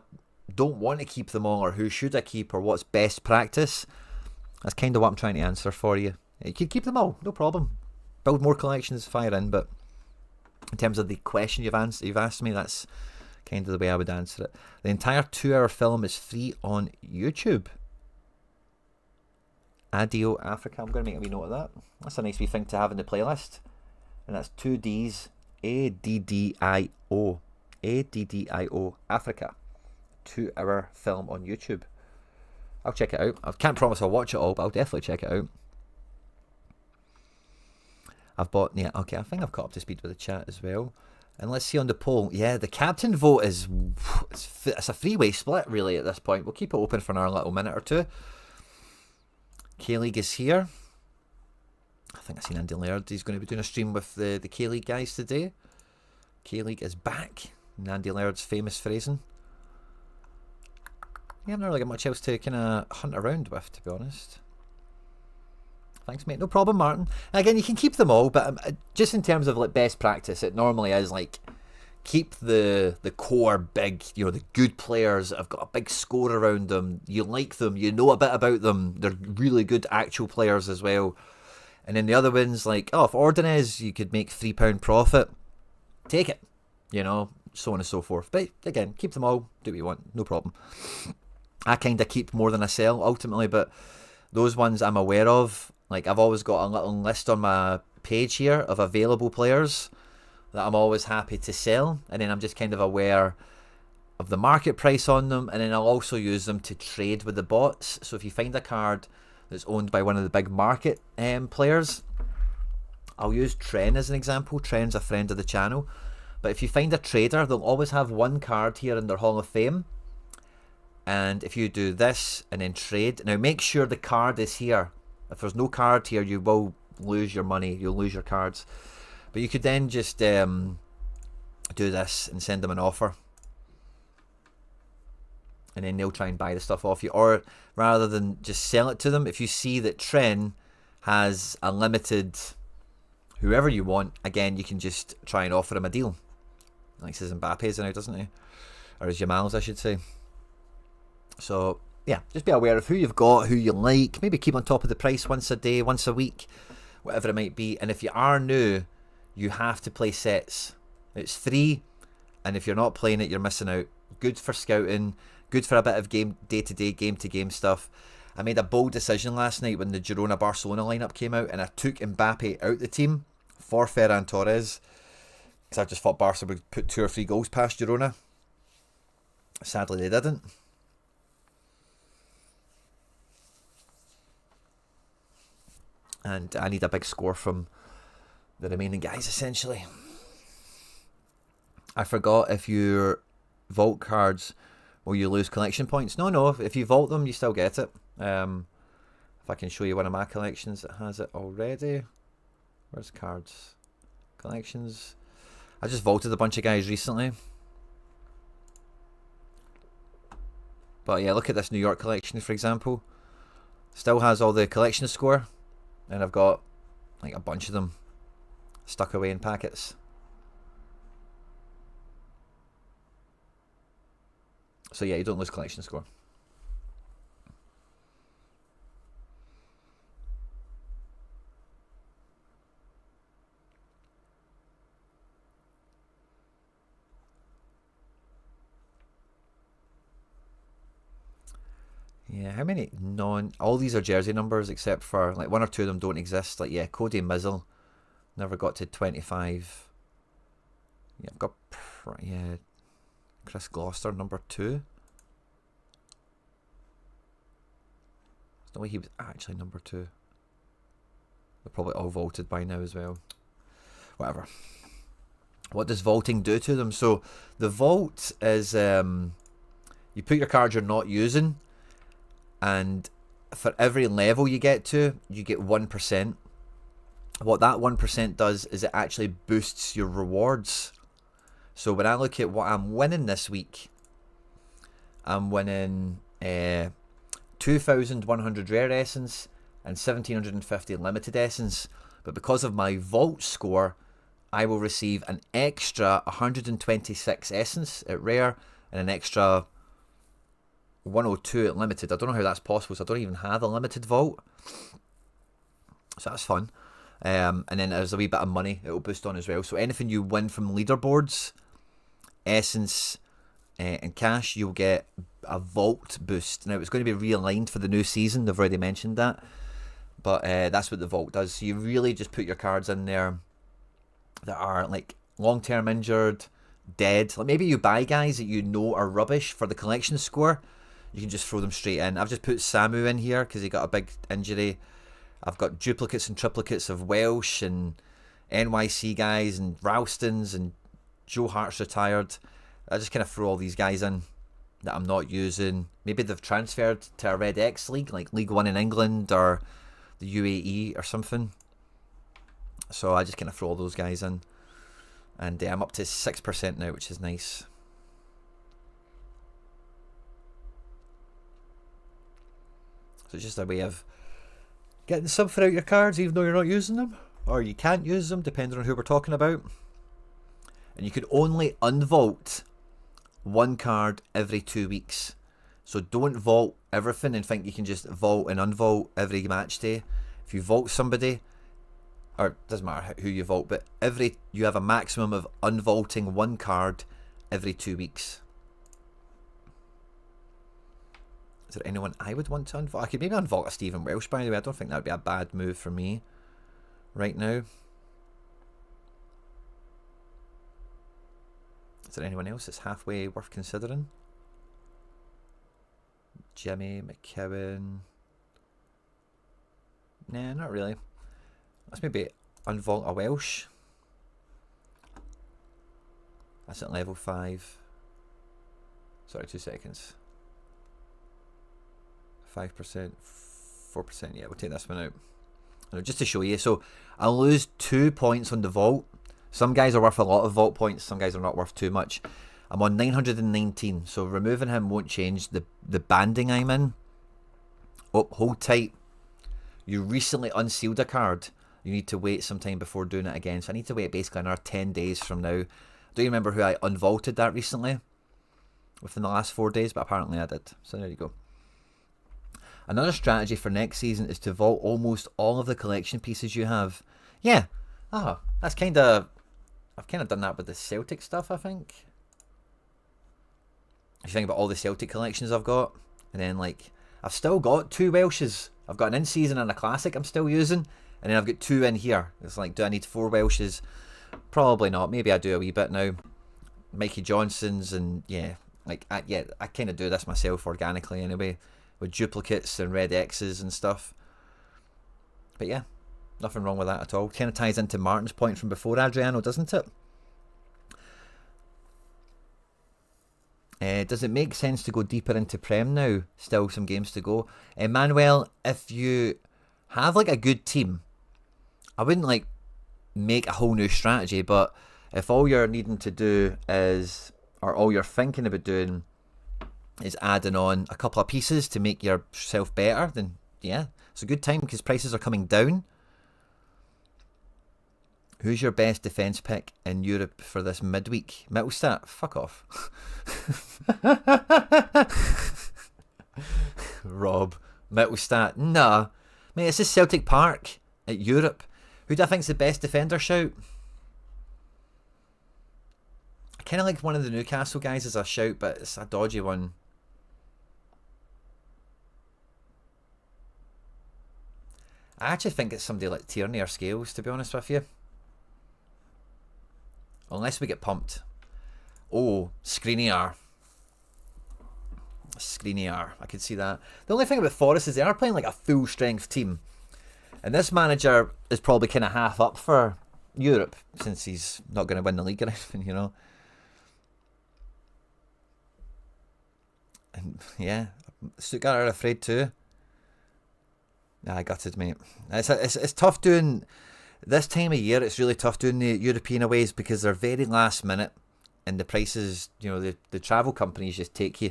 don't want to keep them all, or who should I keep, or what's best practice, that's kind of what I'm trying to answer for you. You could keep them all, no problem. Build more collections, fire in, but in terms of the question you've asked me, that's kind of the way I would answer it. The entire 2-hour film is free on YouTube. Adio Africa. I'm going to make a wee note of that. That's a nice wee thing to have in the playlist. And that's 2 Ds, A-D-D-I-O. A-D-D-I-O, Africa. 2-hour film on YouTube. I'll check it out. I can't promise I'll watch it all, but I'll definitely check it out. I've bought, yeah, okay, I think I've caught up to speed with the chat as well. And let's see on the poll. Yeah, the captain vote is, it's a three-way split, really, at this point. We'll keep it open for another little minute or two. K-League is here. I think I've seen Andy Laird. He's going to be doing a stream with the K-League guys today. K-League is back. And Andy Laird's famous phrasing. Yeah, I've not really got much else to kind of hunt around with, to be honest. Thanks, mate. No problem, Martin. Again, you can keep them all, but just in terms of like best practice, it normally is like keep the core big, you know, the good players that have got a big score around them. You like them, you know a bit about them. They're really good actual players as well. And then the other ones, like, oh, if Ordonez, you could make £3 profit, take it, you know, so on and so forth. But again, keep them all, do what you want, no problem. I kind of keep more than I sell ultimately, but those ones I'm aware of, like I've always got a little list on my page here of available players that I'm always happy to sell, and then I'm just kind of aware of the market price on them, and then I'll also use them to trade with the bots. So if you find a card that's owned by one of the big market players, I'll use Tren as an example. Tren's a friend of the channel, but if you find a trader, they'll always have one card here in their Hall of Fame, and if you do this and then trade, now make sure the card is here. If there's no card here, you will lose your money, you'll lose your cards. But you could then just do this and send them an offer, and then they'll try and buy the stuff off you. Or rather than just sell it to them, if you see that Tren has a limited whoever you want, again, you can just try and offer him a deal. Like says Mbappe's now, doesn't he? Or his Jamal's, I should say. So yeah, just be aware of who you've got, who you like. Maybe keep on top of the price once a day, once a week, whatever it might be. And if you are new, you have to play sets. It's free, and if you're not playing it, you're missing out. Good for scouting, good for a bit of game, day-to-day, game-to-game stuff. I made a bold decision last night when the Girona-Barcelona lineup came out, and I took Mbappe out the team for Ferran Torres, because I just thought Barca would put 2 or 3 goals past Girona. Sadly, they didn't. And I need a big score from the remaining guys, essentially. I forgot, if you vault cards, will you lose collection points? No, if you vault them, you still get it. If I can show you one of my collections that has it already. Where's cards? Collections. I just vaulted a bunch of guys recently. But yeah, look at this New York collection, for example. Still has all the collection score. And I've got like a bunch of them stuck away in packets. So yeah, you don't lose collection score. Yeah, how many all these are jersey numbers except for like 1 or 2 of them don't exist. Like yeah, Cody Mizzle never got to 25. Yeah, I've got Chris Gloucester number 2. There's no way he was actually number 2. They're probably all vaulted by now as well. Whatever. What does vaulting do to them? So the vault is you put your cards you're not using, and for every level you get to, you get 1%. What that 1% does is it actually boosts your rewards. So when I look at what I'm winning this week, I'm winning 2,100 rare essence and 1,750 limited essence. But because of my vault score, I will receive an extra 126 essence at rare and an extra 102 at limited. I don't know how that's possible, so I don't even have a limited vault. So that's fun. And then there's a wee bit of money it will boost on as well. So anything you win from leaderboards, essence, and cash, you'll get a vault boost. Now it's going to be realigned for the new season. They've already mentioned that. But that's what the vault does. So you really just put your cards in there that are like long-term injured, dead. Like maybe you buy guys that you know are rubbish for the collection score. You can just throw them straight in. I've just put Samu in here because he got a big injury. I've got duplicates and triplicates of Welsh and NYC guys and Ralstons and Joe Hart's retired. I just kind of throw all these guys in that I'm not using. Maybe they've transferred to a Red X league, like League 1 in England or the UAE or something. So I just kind of throw all those guys in. And I'm up to 6% now, which is nice. So it's just a way of getting something out your cards even though you're not using them. Or you can't use them, depending on who we're talking about. And you can only unvault one card every 2 weeks. So don't vault everything and think you can just vault and unvault every match day. If you vault somebody, or it doesn't matter who you vault, but you have a maximum of unvaulting one card every 2 weeks. Is there anyone I would want to unvault? I could maybe unvault a Stephen Welsh, by the way. I don't think that would be a bad move for me right now. Is there anyone else that's halfway worth considering? Jimmy, McKeown. Nah, not really. Let's maybe unvault a Welsh. That's at level 5. Sorry, 2 seconds. 5%, 4%. Yeah, we'll take this one out. Just to show you. So I'll lose 2 points on the vault. Some guys are worth a lot of vault points. Some guys are not worth too much. I'm on 919. So removing him won't change the banding I'm in. Oh, hold tight. You recently unsealed a card. You need to wait some time before doing it again. So I need to wait basically another 10 days from now. Do you remember who I unvaulted that recently? Within the last 4 days, but apparently I did. So there you go. Another strategy for next season is to vault almost all of the collection pieces you have. Yeah. That's kind of... I've kind of done that with the Celtic stuff, I think. If you think about all the Celtic collections I've got, and then like, I've still got 2 Welshes. I've got an in-season and a classic I'm still using, and then I've got 2 in here. It's like, do I need 4 Welshes? Probably not. Maybe I do a wee bit now. Mikey Johnson's, and yeah, like, I kind of do this myself organically anyway, with duplicates and red X's and stuff. But yeah, nothing wrong with that at all. Kind of ties into Martin's point from before, Adriano, doesn't it? Does it make sense to go deeper into Prem now? Still some games to go. Manuel, if you have like a good team, I wouldn't like make a whole new strategy, but if all you're needing to do is, or all you're thinking about doing is adding on a couple of pieces to make yourself better, then yeah, it's a good time because prices are coming down. Who's your best defence pick in Europe for this midweek? Mittelstadt? Fuck off. Rob. Mittelstadt? Nah. Mate, it's just Celtic Park at Europe. Who do I think's the best defender shout? I kind of like one of the Newcastle guys as a shout, but it's a dodgy one. I actually think it's somebody like Tierney or Scales, to be honest with you. Unless we get pumped. Oh, Skriniar. Skriniar. I could see that. The only thing about Forest is they are playing like a full strength team. And this manager is probably kind of half up for Europe, since he's not going to win the league or anything, you know. And yeah, Stuttgart are afraid too. Nah, I gutted, mate. It's tough doing... This time of year, it's really tough doing the European aways because they're very last minute, and the prices, you know, the travel companies just take you.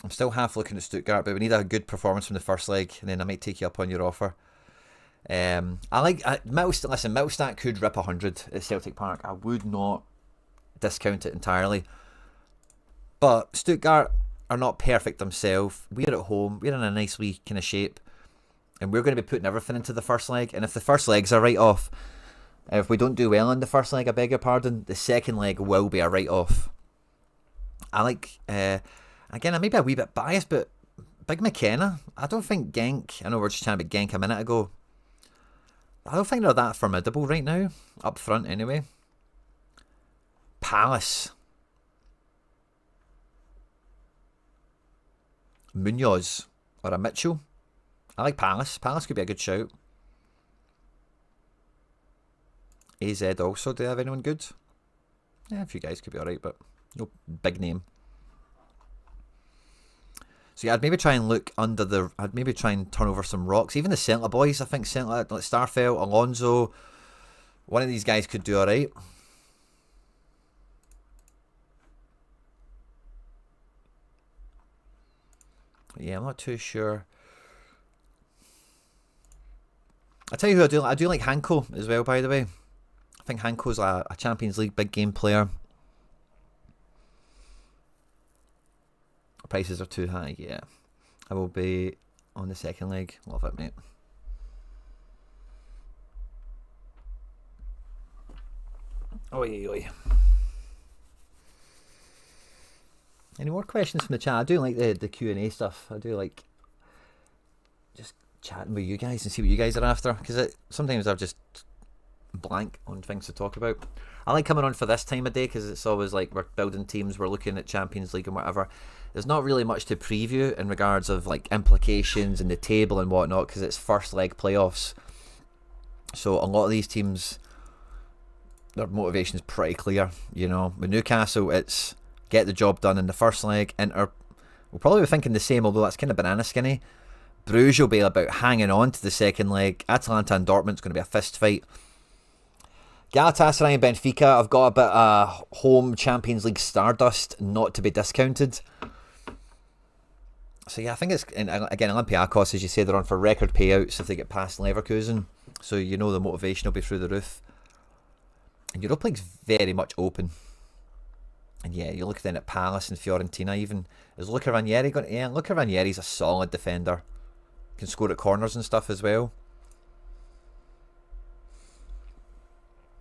I'm still half looking at Stuttgart, but we need a good performance from the first leg, and then I might take you up on your offer. I like Mittelstadt. Listen, Mittelstadt could rip 100 at Celtic Park. I would not discount it entirely. But Stuttgart are not perfect themselves. We're at home. We're in a nice wee kind of shape. And we're going to be putting everything into the first leg. And if the first leg's a write-off, if we don't do well in the first leg, I beg your pardon, the second leg will be a write-off. I like, again, I may be a wee bit biased, but Big McKenna, I don't think Genk, I know we were just chatting about Genk a minute ago, I don't think they're that formidable right now, up front anyway. Palace. Munoz or a Mitchell. I like Palace. Palace could be a good shout. AZ also. Do they have anyone good? Yeah, a few guys could be alright, but no big name. So yeah, I'd maybe try and look under the... I'd maybe try and turn over some rocks. Even the centre boys, I think centre, like Starfelt, Alonso. One of these guys could do alright. Yeah, I'm not too sure. I tell you who I do. I do like Hanko as well, by the way. I think Hanko's a Champions League big game player. Prices are too high, yeah. I will be on the second leg. Love it, mate. Oi, oi. Any more questions from the chat? I do like the Q&A stuff. I do like just chatting with you guys and see what you guys are after, because sometimes I've just blank on things to talk about. I like coming on for this time of day because it's always like we're building teams, we're looking at Champions League and whatever. There's not really much to preview in regards of like implications in the table and whatnot, because it's first leg playoffs. So a lot of these teams, their motivation is pretty clear. You know, with Newcastle, it's get the job done in the first leg. Inter will probably be thinking the same, although that's kind of banana skinny. Bruges will be about hanging on to the second leg. Atalanta and Dortmund's going to be a fist fight. Galatasaray and Benfica, I've got a bit of home Champions League stardust not to be discounted. So yeah, I think it's, and again, Olympiacos, as you say, they're on for record payouts if they get past Leverkusen. So you know the motivation will be through the roof. And Europa League's very much open. And yeah, you look then at Palace and Fiorentina even. Is Luca Ranieri going to... Yeah, Luca Ranieri's a solid defender. Can score at corners and stuff as well.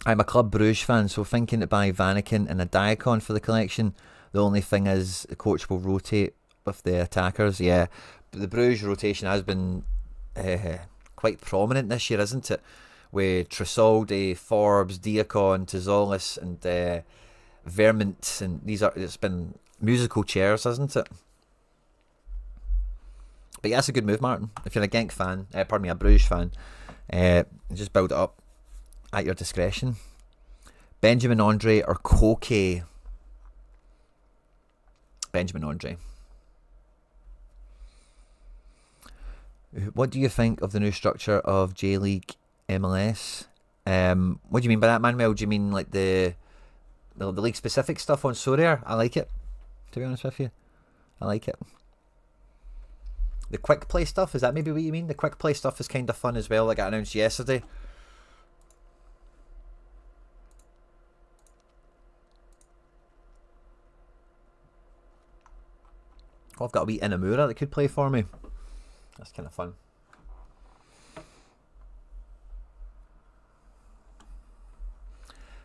I'm a Club Bruges fan, so thinking to buy Vanaken and a Diacon for the collection. The only thing is the coach will rotate with the attackers. Yeah, but the Bruges rotation has been quite prominent this year, isn't it? With Tresoldi, Forbes, Diacon, Tizolis and Vermont, and it's been musical chairs, hasn't it? But yeah, that's a good move, Martin. If you're a Genk fan, pardon me, a Bruges fan, just build it up at your discretion. Benjamin Andre or Koke? Benjamin Andre. What do you think of the new structure of J-League MLS? What do you mean by that, Manuel? Do you mean like the league specific stuff on Sorare? I like it, to be honest with you. I like it. The quick play stuff, is that maybe what you mean? The quick play stuff is kind of fun as well, like I announced yesterday. Oh, I've got a wee Inamura that could play for me. That's kind of fun.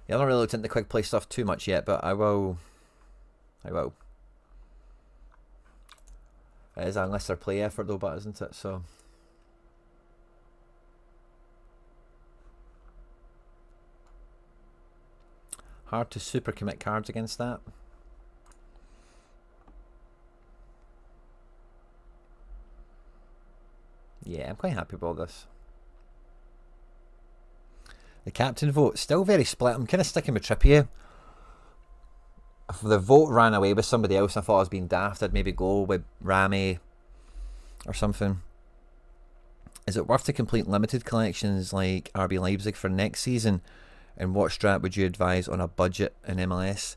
Yeah, I've not really looked into the quick play stuff too much yet, but I will. I will. It is a lesser play effort though, but isn't it? So. Hard to super commit cards against that. Yeah, I'm quite happy about this. The captain vote, still very split. I'm kind of sticking with Trippier. If the vote ran away with somebody else, I thought I was being daft, I'd maybe go with Rami or something. Is it worth to complete limited collections like RB Leipzig for next season? And what strat would you advise on a budget in MLS?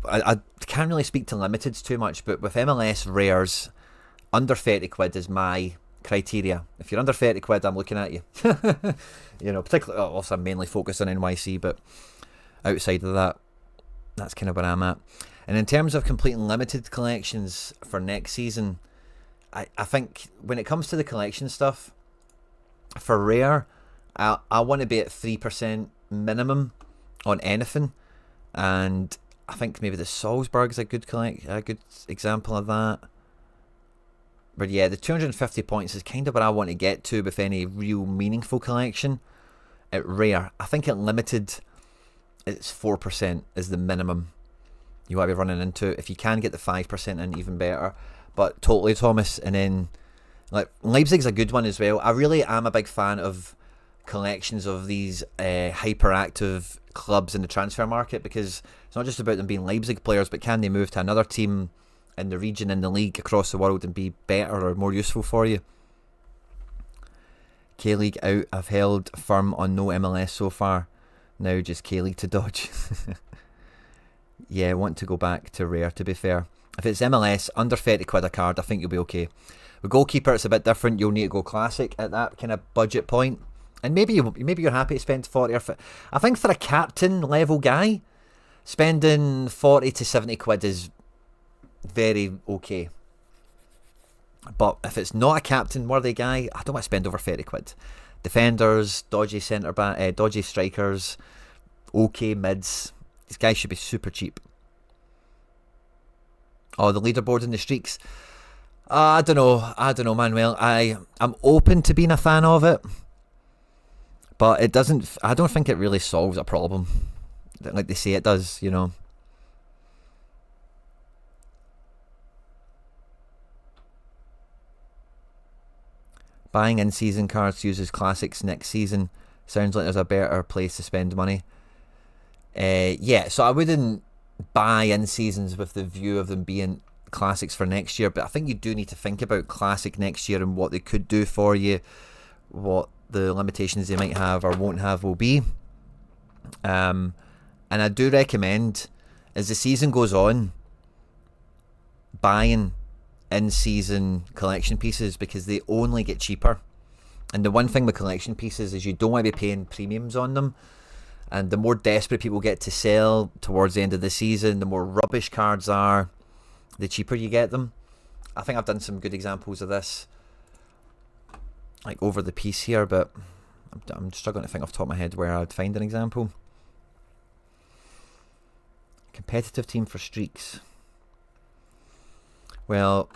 I can't really speak to limiteds too much, but with MLS rares, under 30 quid is my criteria. If you're under 30 quid, I'm looking at you. Particularly, also I'm mainly focused on NYC, but outside of that, that's kind of where I'm at. And in terms of completing limited collections for next season, I think when it comes to the collection stuff, for rare, I want to be at 3% minimum on anything, and I think maybe the Salzburg's a good example of that. But yeah, the 250 points is kind of what I want to get to with any real meaningful collection. At rare, I think at limited, it's 4% is the minimum you want to be running into. If you can get the 5% in, even better. But totally, Thomas. And then, like, Leipzig's a good one as well. I really am a big fan of collections of these hyperactive clubs in the transfer market, because it's not just about them being Leipzig players, but can they move to another team in the region, in the league, across the world, and be better or more useful for you. K-League out. I've held firm on no MLS so far. Now just K-League to dodge. Yeah, I want to go back to rare, to be fair. If it's MLS, under 30 quid a card, I think you'll be okay. With goalkeeper, it's a bit different. You'll need to go classic at that kind of budget point. And maybe you're happy to spend 40 or 50. I think for a captain level guy, spending 40 to 70 quid is very okay. But if it's not a captain worthy guy, I don't want to spend over 30 quid. Defenders, dodgy centre back, dodgy strikers, okay mids. These guys should be super cheap. Oh, the leaderboard and the streaks. I don't know, Manuel. I'm open to being a fan of it, but it doesn't. I don't think it really solves a problem, like they say it does. Buying in-season cards uses classics next season. Sounds like there's a better place to spend money. Yeah, so I wouldn't buy in-seasons with the view of them being classics for next year, but I think you do need to think about classic next year and what they could do for you, what the limitations they might have or won't have will be. And I do recommend, as the season goes on, buying in-season collection pieces, because they only get cheaper. And the one thing with collection pieces is you don't want to be paying premiums on them. And the more desperate people get to sell towards the end of the season, the more rubbish cards are, the cheaper you get them. I think I've done some good examples of this, like over the piece here, but I'm struggling to think off the top of my head where I'd find an example. Competitive team for streaks. Well,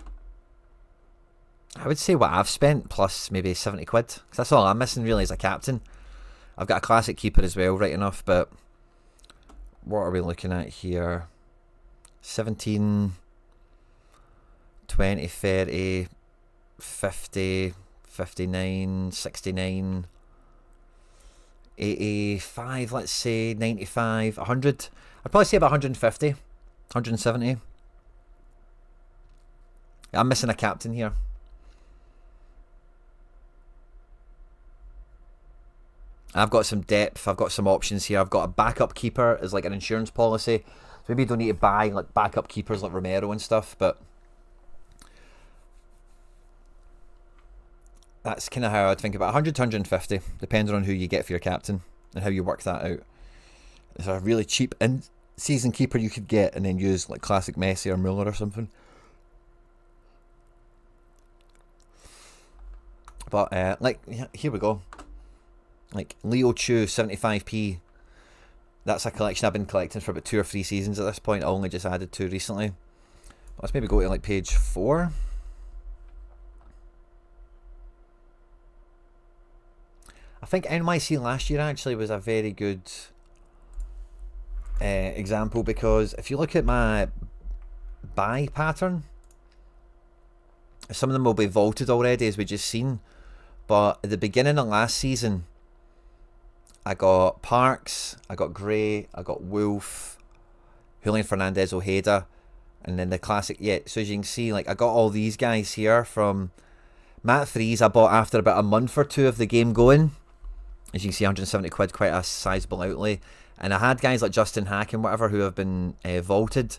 I would say what I've spent plus maybe 70 quid. Because that's all I'm missing really as a captain. I've got a classic keeper as well, right enough, but what are we looking at here? 17, 20, 30, 50, 59, 69, 85, let's say 95, 100. I'd probably say about 150, 170. I'm missing a captain here. I've got some depth, I've got some options here. I've got a backup keeper as like an insurance policy. So maybe you don't need to buy like backup keepers like Romero and stuff, but that's kind of how I'd think about 100 to 150, depending on who you get for your captain and how you work that out. It's a really cheap in-season keeper you could get and then use like classic Messi or Muller or something. But like here we go. Like Leo Chu 75p. That's a collection I've been collecting for about 2 or 3 seasons at this point. I only just added 2 recently. Let's maybe go to like page 4. I think NYC last year actually was a very good example, because if you look at my buy pattern, some of them will be vaulted already, as we just seen. But at the beginning of last season, I got Parks, I got Gray, I got Wolf, Julian Fernandez Ojeda, and then the classic. Yeah, so as you can see, like I got all these guys here from Matt Freeze. I bought after about a month or 2 of the game going. As you can see, 170 quid, quite a sizable outlay. And I had guys like Justin Hack and whatever who have been vaulted.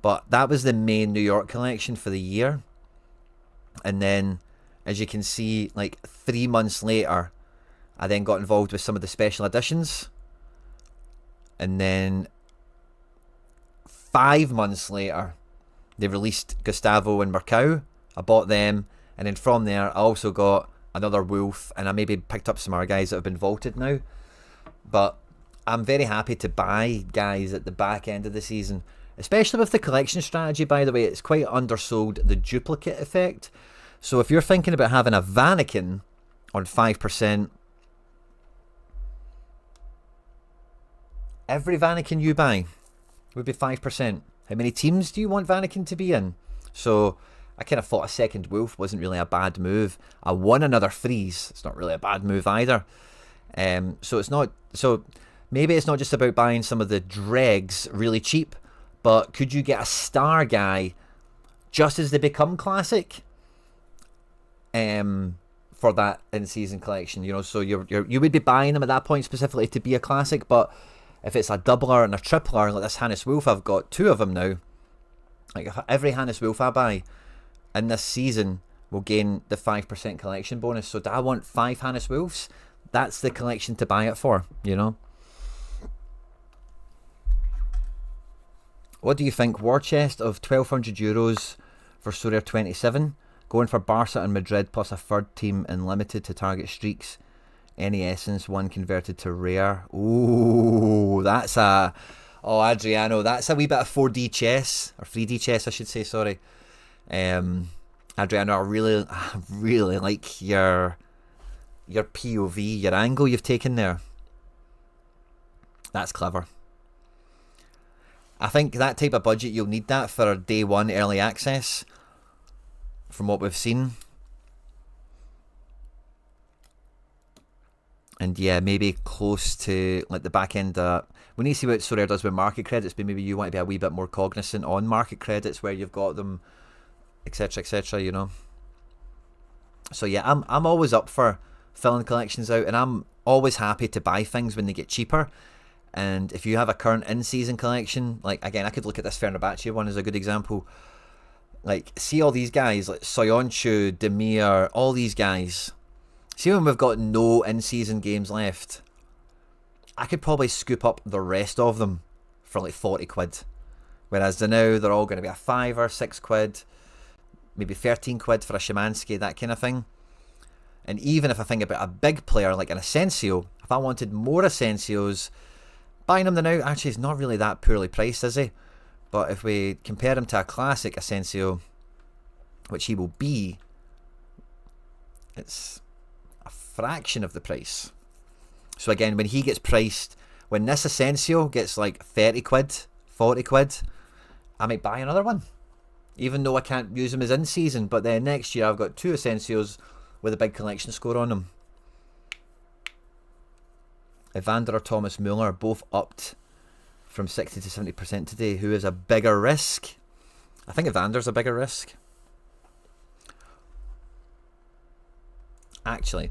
But that was the main New York collection for the year. And then, as you can see, like 3 months later, I then got involved with some of the special editions. And then 5 months later, they released Gustavo and Marcao. I bought them. And then from there, I also got another Wolf. And I maybe picked up some other guys that have been vaulted now. But I'm very happy to buy guys at the back end of the season. Especially with the collection strategy, by the way. It's quite undersold, the duplicate effect. So if you're thinking about having a Vanaken on 5%, every Vanaken you buy would be 5%. How many teams do you want Vanaken to be in? So I kind of thought a second Wolf wasn't really a bad move. I won another Freeze. It's not really a bad move either. So it's not. So maybe it's not just about buying some of the dregs really cheap, but could you get a star guy just as they become classic? For that in-season collection, you know, so you would be buying them at that point specifically to be a classic. But if it's a doubler and a tripler, like this Hannes Wolf, I've got 2 of them now. Like if every Hannes Wolf I buy in this season will gain the 5% collection bonus. So do I want 5 Hannes Wolves? That's the collection to buy it for, you know. What do you think? War chest of €1,200 for Sorare 27. Going for Barca and Madrid plus a third team in limited to target streaks. Any essence, 1 converted to rare. Ooh, that's a... Oh, Adriano, that's a wee bit of 4D chess. Or 3D chess, I should say, sorry. Adriano, I really like your POV, your angle you've taken there. That's clever. I think that type of budget, you'll need that for day 1 early access. From what we've seen. And yeah, maybe close to like the back end. We need to see what Sorare does with market credits, but maybe you want to be a wee bit more cognizant on market credits where you've got them, etc, you know. So yeah, I'm always up for filling collections out, and I'm always happy to buy things when they get cheaper. And if you have a current in-season collection, like again, I could look at this Fenerbahce one as a good example. Like, see all these guys, like Soyuncu, Demir, all these guys. See when we've got no in-season games left, I could probably scoop up the rest of them for like 40 quid. Whereas now they're all going to be a £5 or £6, maybe 13 quid for a Szymanski, that kind of thing. And even if I think about a big player like an Asensio, if I wanted more Asensios, buying him now actually is not really that poorly priced, is he? But if we compare him to a classic Asensio, which he will be, it's a fraction of the price. So again, when he gets priced, when this Asensio gets like 30 quid, 40 quid, I might buy another one. Even though I can't use him as in-season, but then next year I've got 2 Asensios with a big collection score on them. Evander or Thomas Muller both upped from 60 to 70% today. Who is a bigger risk? I think Evander's a bigger risk. Actually,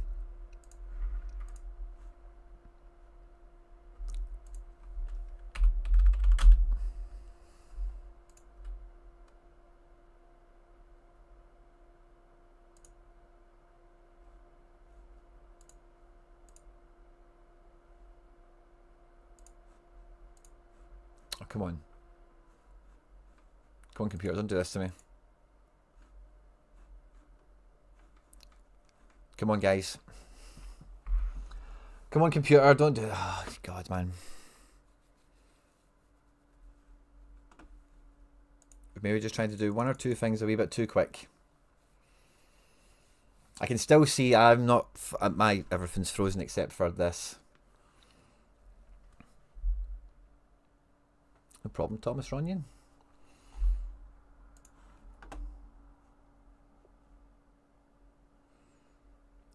oh, come on. Come on, computer, don't do this to me. Come on, guys. Come on, computer, don't do... Oh, God, man. Maybe just trying to do 1 or 2 things a wee bit too quick. I can still see I'm not... everything's frozen except for this. No problem, Thomas Ronyan.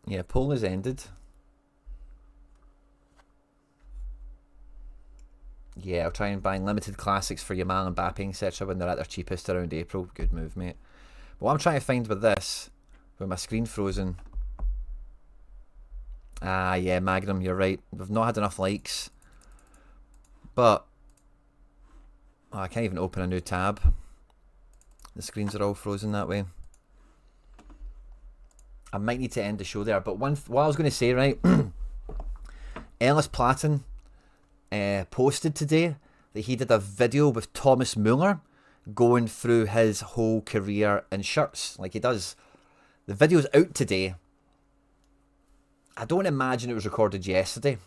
Yeah, poll has ended. Yeah, I'll try and buy limited classics for Yamal and Mbappe, etc. when they're at their cheapest around April. Good move, mate. But what I'm trying to find with this, with my screen frozen... Ah, yeah, Magnum, you're right. We've not had enough likes. But I can't even open a new tab. The screens are all frozen that way. I might need to end the show there. But what I was going to say, right? Ellis Platten posted today that he did a video with Thomas Muller going through his whole career in shirts, like he does. The video's out today. I don't imagine it was recorded yesterday,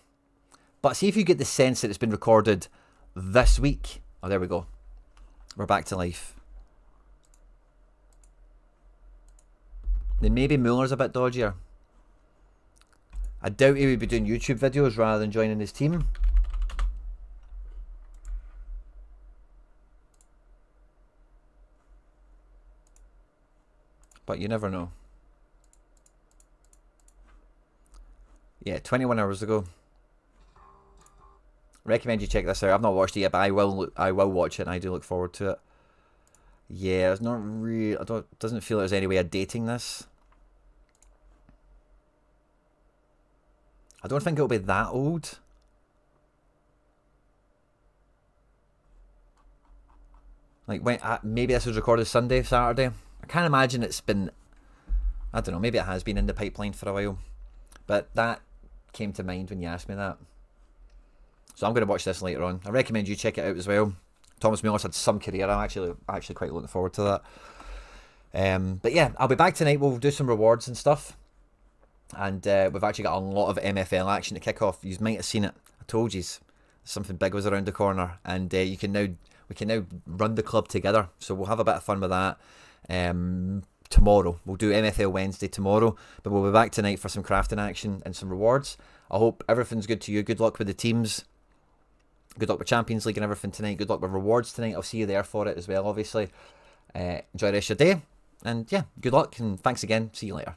but see if you get the sense that it's been recorded this week. Oh, there we go. We're back to life. Then maybe Muller's a bit dodgier. I doubt he would be doing YouTube videos rather than joining his team. But you never know. Yeah, 21 hours ago. Recommend you check this out. I've not watched it yet, but I will watch it, and I do look forward to it. Yeah, it's not really. Doesn't feel like there's any way of dating this. I don't think it'll be that old. Like when maybe this was recorded Sunday, Saturday. I can't imagine it's been. I don't know. Maybe it has been in the pipeline for a while, but that came to mind when you asked me that. So I'm going to watch this later on. I recommend you check it out as well. Thomas Muller's had some career. I'm actually quite looking forward to that. But yeah, I'll be back tonight. We'll do some rewards and stuff. And we've actually got a lot of MFL action to kick off. You might have seen it. I told you something big was around the corner, and we can now run the club together. So we'll have a bit of fun with that. Tomorrow we'll do MFL Wednesday tomorrow, but we'll be back tonight for some crafting action and some rewards. I hope everything's good to you. Good luck with the teams. Good luck with Champions League and everything tonight. Good luck with rewards tonight. I'll see you there for it as well, obviously. Enjoy the rest of your day. And yeah, good luck and thanks again. See you later.